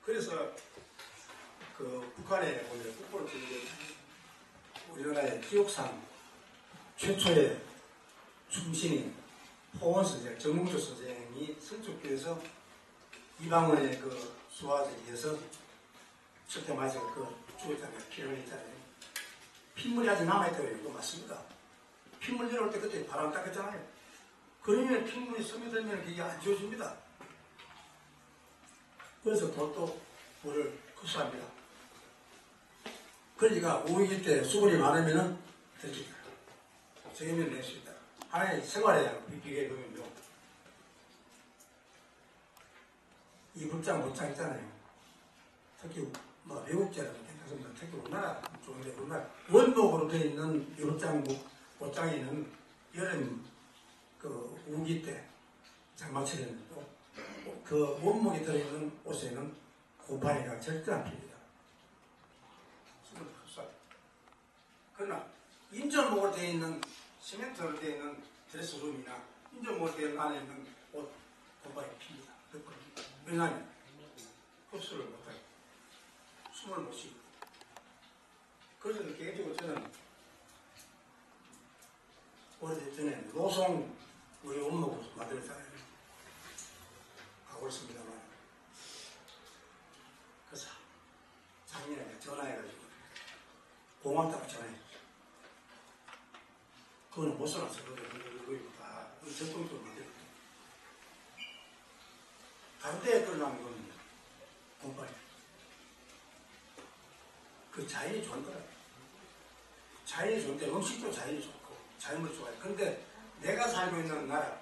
[SPEAKER 2] 그래서 그 북한에 보면 국보를 지은 우리나라의 기록상 최초의 충신인 포원 선생, 정몽주 선생이 성북교에서 이방원의 그 수화에 의해서 첫째 맞아 그 죽었잖아요. 피를 흘렸잖아요. 핏물이 아직 남아있다고요. 이거 맞습니다. 핏물 내려올 때 그때 바람 닦았잖아요. 그러면 핏물이 스며들면 그게 안 지워집니다. 그래서 또 물을 흡수합니다. 그러니까 우기 때 수분이 많으면은 들킵니다. 저기면 낼 수 있다. 하나의 생활에 비교해 보면요. 이 문장 있잖아요. 특히 뭐 외국제라도 괜찮습니다. 특히 우리나라 좋은데 우리나라 원목으로 되어 있는 옷장에는 여름 그 우기 때 장마철에는 그 원목이 들어있는 옷에는 곰팡이가 절대 안 핍니다. 그러나 인절목으로 되어 있는 시멘트로 되어 있는 드레스룸이나 인절목으로 되어 있는 안에 있는 옷 곰팡이 핍니다. 왜냐하면 흡수를 못하고 숨을 못 쉬고. 그래서 개인적으로 저는 오래전에 노송 우리 원목으로 만들었잖아요. 가고 있습니다만. 그래서 작년에 전화해가지고 고맙다고 전화했어요. 그거는 못 써놨어. 그거 전통적으로 만들었어요. 다른 데에 끌어나온 건 곰팡이. 그 자연이 좋은 거라. 자연이 좋은데 음식도 자연이 좋고 자연물 좋아요. 그런데 내가 살고 있는 나라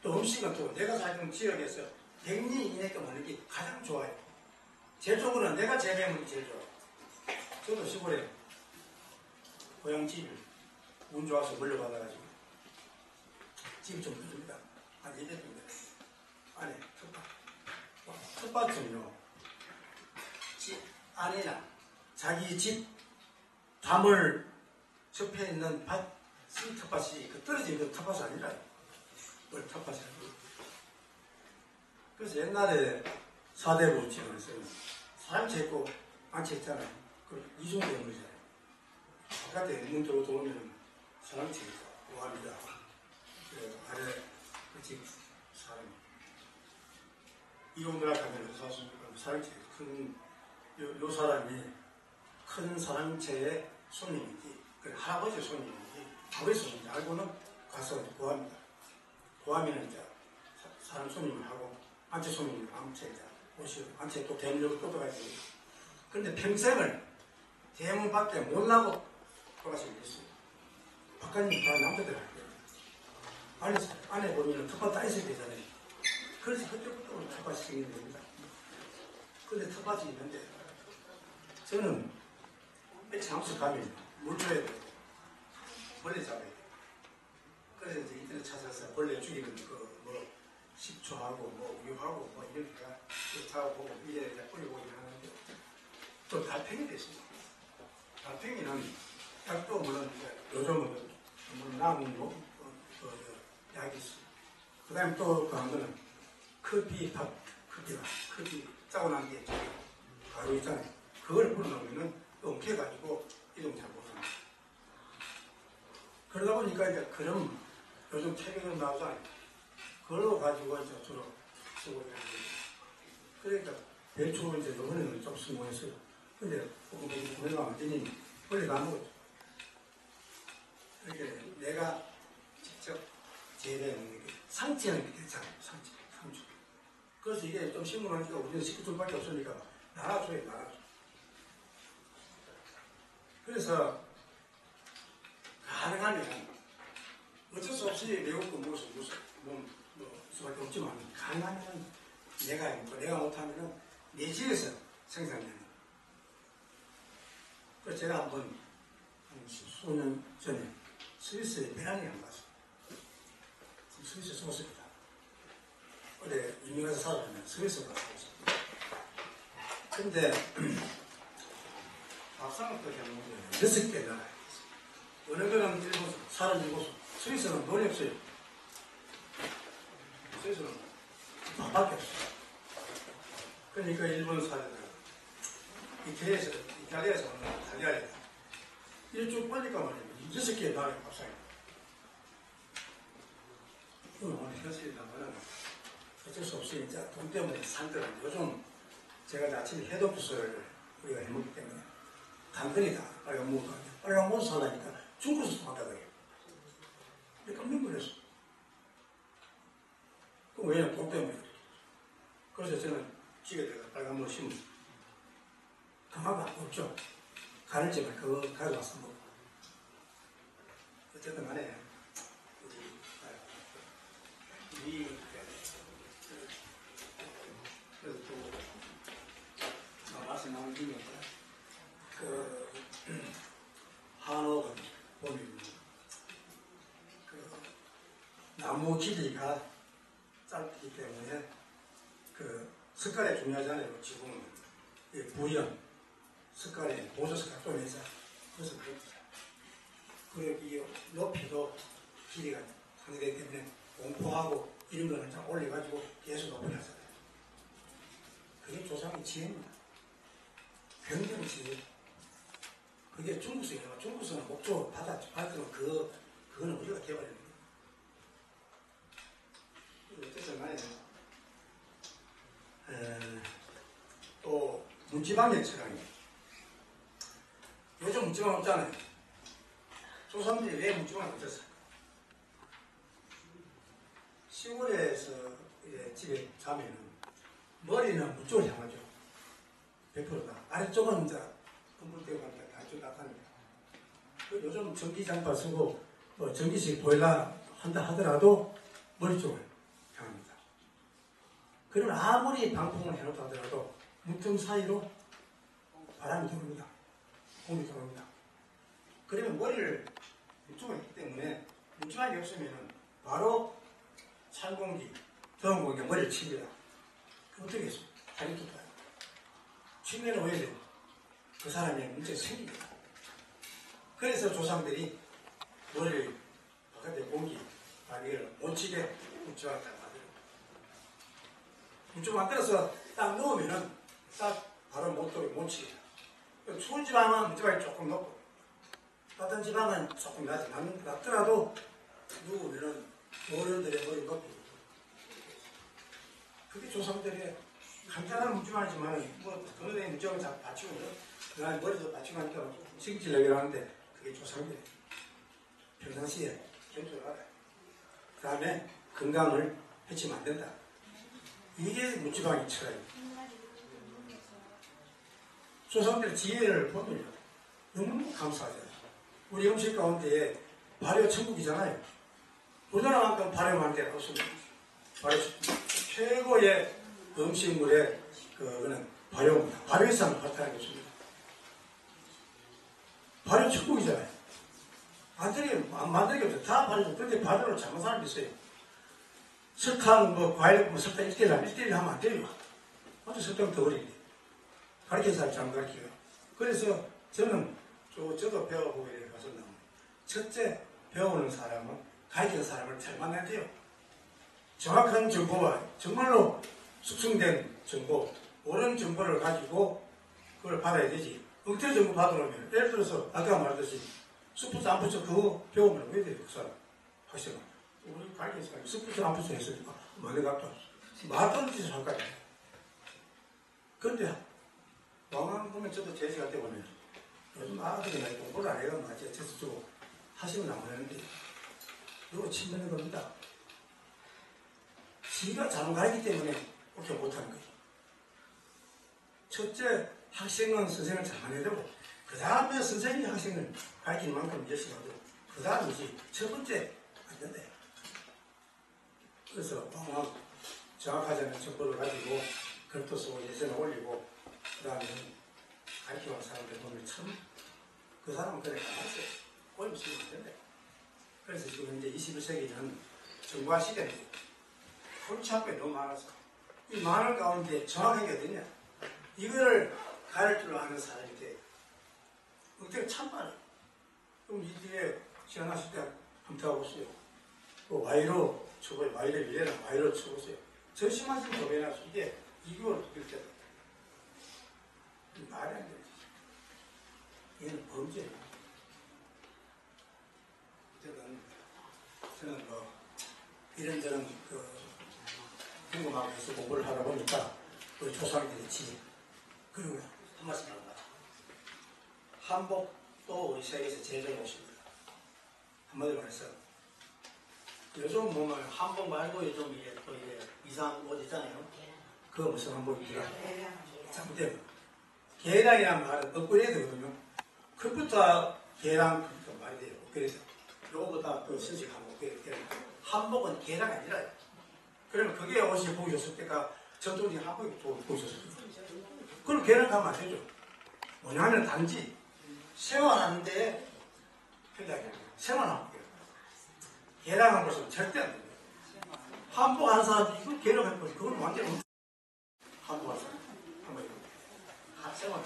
[SPEAKER 2] 또 음식은 또 내가 살고 있는 지역에서 100리 이내 먹는 게 가장 좋아요. 제 쪽으로는 내가 재배하는 게 제일 좋아요. 저도 시골에 고향 집을 운 좋아서 물려받아가지고 집이 좀 크습니다. 한 200평 안에 텃밭은요 집 안에나 자기 집 담을 접해 있는 밭, 쓴 텃밭이 그 떨어진 그 텃밭이 아니라요. 그 텃밭이 아니고. 그래서 옛날에 사대부 지역에서는 사람채 있고 안채 있잖아요. 그 이중도 영문이잖아요. 바깥에 문 들어오면 사람채 있고 오합니다. 그 아래 그 집 사람 이용들아 가면 사람채 요 사람이 큰 사람체의 손님인지, 할아버지 손님인지, 아버지 손님인지 알고는 가서 구합니다. 구하면 이제 사람 손님을 하고, 안채 손님을 안채 이제 오시고, 안채 또 대문으로 또 들어가야지. 그런데 평생을 대문 밖에 못 나고 돌아가시게 됐어요. 바깥님 다 남자들 할게요. 안에 보면 텃밭 다 있어야 되잖아요. 그래서 그때부터 텃밭이 생기는 겁니다. 근데 텃밭이 있는데, 저는 장수 가면 물 줘야 돼요. 벌레 잡아야 돼요. 그래서 이제 인터넷 찾아서 벌레 죽이는 뭐 식초하고 뭐 우유하고 뭐 이런 거가 좋다고 보고 위에 뿌리고 하는데 또 달팽이도 있습니다. 달팽이는 약도 물론 요즘은 남은 약이 있어요. 그 다음에 또 그 한 거는 커피가 짜고 난 게 가루 있잖아요. 그걸 불어넣으면 엉켜가지고 이동 잘 못합니다. 그러다 보니까 이제 그럼 요즘 책에도 나오잖아요. 그걸로 가지고 이제 주로 쓰고 있는 거예요. 그러니까 배추를 이제 요번에는 좀 성공했어요. 근데 우리가 완전히 원래 다 먹었죠. 그러니까 내가 직접 재배하는 게 상체는 괜찮아요. 상추. 그래서 이게 좀 신문하니까 우리는 식구들밖에 없으니까 나눠줘요, 나눠줘. 그래서 가능하면 어쩔 수 없이 외국도 먹을 수밖에 없지만 가능하면 내가 못하면 내 지에서 생산되는. 그래서 제가 한번 수년 전에 스위스에 배낭여행 갔어요. 스위스 좋습니다. 어제 유명해서 살았는데 스위스 가서 오셨습니다. 근데 밥상을 또 해먹는데 6개 나라에 어느 거는 일본 살아주고 스위스는 돈이 없어요. 스위스는 밥밖에 없어요. 그러니까 일본 사람들 이탈리아에서 오는 이탈리아에 이래 쭉 보니까 말이에요. 6개의 나라의 밥상이. 오늘 현실이라면 어쩔 수 없이 이제 돈 때문에 산들은 요즘 제가 아침에 해독주스를 우리가 해먹기 때문에 당근이다. 빨간 무가. 빨간 무 사다니까 중국에서 왔다 그래요. 근데 깜짝 놀랐어. 그럼 왜냐면 돈 때문에. 그래서 저는 집에다가 빨간 무 심으면 가마가 없죠. 가는지만 그거 가져와서 먹고. 어쨌든 간에 그래서 또 말씀 나온 김에 그 한옥은 보면 그 나무 길이가 짧기 때문에 그 색깔이 중요하잖아요. 지금은 부연 색깔이 보조 색깔 쪼매자. 그래서 그렇죠. 그리고 이 높이도 길이가 상대되기 때문에 공포하고 이런 거는 좀 올려가지고 계속 높게 하잖아요. 그게 조상의 지혜입니다. 굉장히 지혜. 그게 중국성이에요. 중국성은 목적으로 받았죠. 받으면 그거는 우리가 개발해야 됩니다. 어쨌든 간에 또 문지방의 철학이 요즘 문지방 없잖아요. 조상들이 왜 문지방을 없었어요? 시골에서 집에 자면은 머리는 무쪽을 향하죠. 100%다. 아래쪽은 이제 건물대고 가니까 다쪽 나타납니다. 요즘 전기장파 쓰고 전기식 보일러 한다 하더라도 머리 쪽을 향합니다. 그러면 아무리 방풍을 해놓다 하더라도 문틈 사이로 바람이 들어옵니다. 공기 들어옵니다. 그러면 머리를 이쪽에 있기 때문에 문지방이 없으면 바로 찬 공기, 더운 공기가 머리를 칩니다. 어떻게 했어? 다리 뚫어요. 치면 왜 돼요? 그 사람의 문제가 생깁니다. 그래서 조상들이 머리를 바깥에 공기, 바위를 못 치게 문지방을 딱 만들어요. 문지방 만들어서 딱 넣으면은 딱 바로 못 치게. 추운 지방은 문지방이 조금 높고, 따뜻한 지방은 조금 낮더라도 누우면은 어른들의 머리 높이. 그게 조상들의 간단한 문지방이지만 그런데 문지방을 다 받치고 그다음에 머리도 받치고 하니까 식질력이라고 하는데 그게 조상들의 평상시에 견주를 알아요. 그 다음에 건강을 해치면 안 된다. 이게 문지방의 철학이에요. 조상들의 지혜를 보면 너무 감사하잖아요. 우리 음식 가운데 발효 천국이잖아요. 우리나라만큼 발효하는 데가 없습니다. 발효 최고의 음식물의 그거는 발효입니다. 발효 이상 발달한 게 없습니다. 발효 천국이잖아요. 안 만들게 없어요. 다 발효죠. 그런데 발효를 잘못 사람이 있어요. 설탕, 과일, 설탕 1대1 하면 안 돼요. 아주 설탕 덩어리인데. 가르치는 사람이 잘못 가르치고요. 그래서 저는 저도 배워보고 이렇게 갔었나. 첫째, 배우는 사람은 가르치는 사람을 잘 만나야 돼요. 정확한 정보와 정말로 숙성된 정보, 옳은 정보를 가지고 그걸 받아야 되지. 엉터리 정보 받으려면, 예를 들어서 아까 말했듯이 스포츠 안 붙여 그거 배우면 왜 돼요? 그 사람. 확실히. 우리 가르치는 사람이 스포츠 안 붙여 했으니까 많이 갔다 왔어. 말도 안 되는 짓을 할 거야. 그런데 왕왕 보면 저도 제시가 때 보면 요즘 아들이나 공부를 안 해가 맞지 테스트 주고 하시면 안 되는데 이거 침뱉는 겁니다. 지가 잘못 가르치기 때문에 그렇게 못하는 거예요. 첫째, 학생은 선생을 잘 만나야 되고 그 다음에 선생님이 학생을 가르치는 만큼 열심히 하고 그 다음이지 첫 번째 안 된다. 그래서 정확하지 않은 정보를 가지고 글도 쓰고 예전에 올리고 그 다음에 가르치는 사람들 보면 참 그 사람은 그래 가만있어요. 꼬임 쓰면 안 된다. 그래서 지금 현재 21세기는 정보화 시대인데 골치 아프게 너무 많아서 이 많은 가운데 정확하게 어디냐 이걸 가르치려 하는 사람이 돼. 그때 참 많아요. 그럼 이 뒤에 시원하실 때 한번 들어보세요. 그 Y로 쳐보세요. Y를 위에는 Y로 쳐보세요. 저 심하신 도배나 이게 2개월 될 때. 말이 안 되지. 얘는 범죄예요. 저는 뭐 이런저런 궁금하고 해서 공부를 하다 보니까 우리 조상들이 그리고 한 말씀 합니다. 한복도 우리 세계에서 제일 좋은 옷입니다. 한마디로 말해서 요즘 보면 한복 말고 요즘 이게 또 이게 이상한 옷 있잖아요. 그거 무슨 한복이더라? 잘못되고 계량이라는 말은 업그레이드거든요. 그것부터 계량 그것도 말이 돼요. 업그레이드. 요거보다 더 신식한 업그레이드. 한복은 계량이 아니라요. 그러면 그게 옷이 보기 좋을 때가 전통적인 한복이 보기 좋습니다. 그럼 계량하면 안 되죠. 뭐냐면 단지 생활하는데 생활하는 거예요. 계량한 것은 절대 안 됩니다. 한복 하는 사람이 이걸 계량할 거지. 그건 완전히 한복 하는 사람. 생활.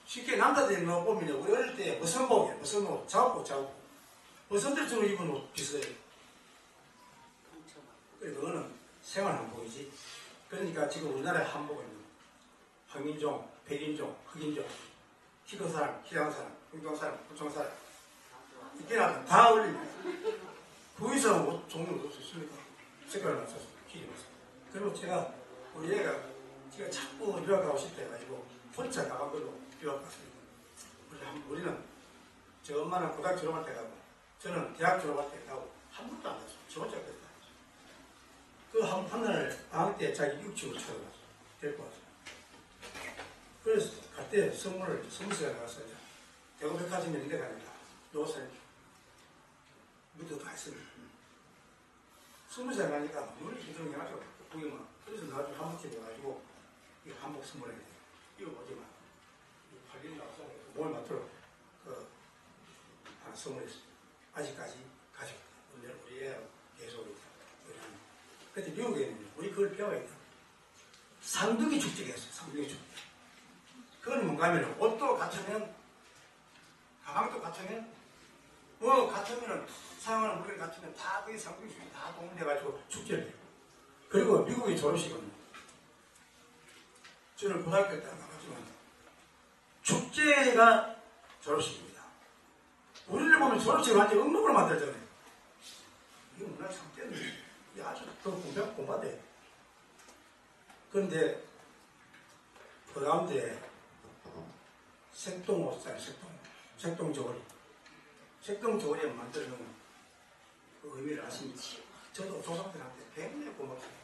[SPEAKER 2] 쉽게 남자들이 뭐 보면 우리 어릴 때 무슨 복이에요? 무슨 옷? 작업복. 무슨들 주로 입은 옷 비슷해요. 그거는 생활 한복이지. 그러니까 지금 우리나라의 한복은 황인종, 백인종, 흑인종, 키 큰 사람, 키 작은 사람, 흉동 사람, 굴종 사람 이때는 다 어울립니다. 그 이상 옷 종류는 없을 수 있습니까? 색깔을 맞춰서 길이 맞춰서. 그리고 제가 우리 애가 제가 자꾸 유학 가고 싶다 해가지고 혼자 나간 걸로 유학 갔습니다. 우리는 저 엄마는 고등학교 졸업할 때 가고 저는 대학 졸업할 때 가고 한 번도 안 갔어요. 저 혼자 갔어요. 그 한날 방학 때 자기 육지로 찾아갔어요. 데리고 왔어요. 그래서 갈 때 선물시장에 나갔어요. 대구백화점 이런 데 가니까 요새 무드도 다 있습니다. 선물시장 가니까 눈이 희둥해가지고 보기만. 그래서 나중에 한복집에 가가지고 이 한복 선물해야 돼요. 이거 보지만 팔리는 나와서 몸에 맞도록 하나 선물했어요. 아직까지 가지고 우리 애가 계속 있다. 그때 미국에는 우리 그걸 배워야 돼요. 상둥이 축제가 있어요. 상둥이 축제. 그건 뭔가 하면 옷도 갖추면 가방도 갖추면 뭐 갖추면 사용하는 물건 갖추면 다 그게 상둥이 축제 다 동원돼가지고 축제를 해요. 그리고 미국의 졸업식은 저는 고등학교 때 나갔지만 축제가 졸업식입니다. 우리를 보면 졸업식을 완전히 음악으로 만들잖아요. 이거 문화 참 때문에 아주 더 공부돼. 그런데 그 가운데 색동 옷살, 색동 저고리. 색동 저고리에 만드는 그 의미를 아십니까? 저도 조상들한테 굉장히 고맙습니다.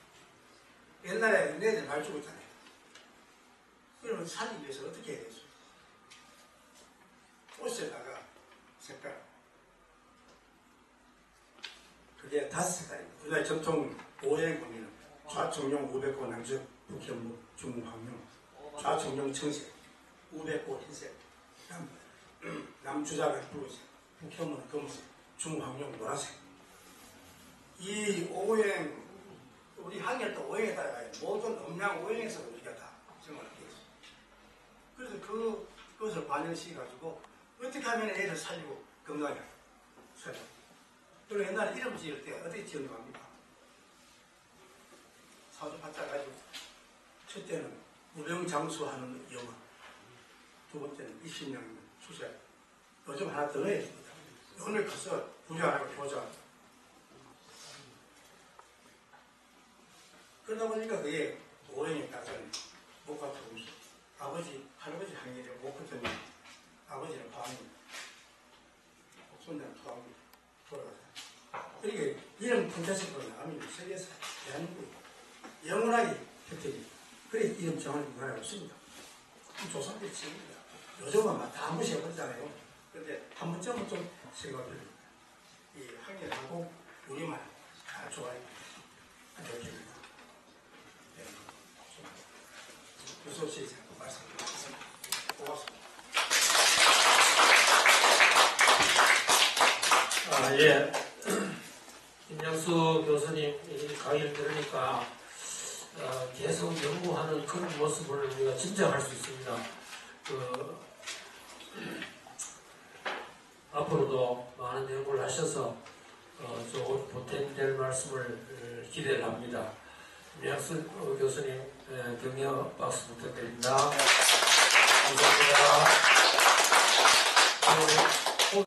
[SPEAKER 2] 옛날에 내들 말 주고 있잖아요. 그러면 살기 위해서 어떻게 해야 되겠어요? 옷에다가 색깔. 그게 5색깔입니다. 우리나라 전통 오행 보면 좌청룡, 우백호, 남적, 북현무, 중황룡, 좌청룡 청색, 우백호 흰색, 남주자가 붉은색, 북현무는 검은색, 중황룡 노란색. 이 오행, 우리 항해도 오행에 따라가요. 모든 음양 오행에서 우리가 다 생활하게 있어요. 그래서 그것을 반영시켜가지고 어떻게 하면 애를 살리고 건강하게 살리고. 그리고 옛날에 이름 지을 때 어떻게 지으려고 합니까? 사주팔자 가지고 첫째는 무병장수하는 영어, 두 번째는 20년 수세. 요즘 하나 더 넣어야 됩니다. 오늘 가서 부자하고 효자. 그러다 보니까 그게 오행에 따라서는 목과 토금수. 아버지, 할아버지 항일에 목 같은 아버지는 화합니다. 손자는 토합니다. 돌아가서. 그러니까 이런 콘텐츠가 나가면 세계에서 대한민국이 영원하게 펼쳐집니다. 그래 이름 정하는 문화가 없습니다. 조상들이 지입니다. 요즘은 막 다 한 번씩 해버리잖아요. 그런데 한 번쯤은 좀 생각을 합니다. 이 항일하고 우리만 다 좋아요. 좋습니다. 네. 유소 씨 말씀드리겠습니다. 고맙습니다.
[SPEAKER 1] 예. 김양수 교수님 이 강의를 들으니까 계속 연구하는 그런 모습을 우리가 짐작할 수 있습니다. 하셔서 좋은 보탬될 말씀을 기대를 합니다. 김양순 교수님 격려 박수 부탁드립니다. 감사합니다.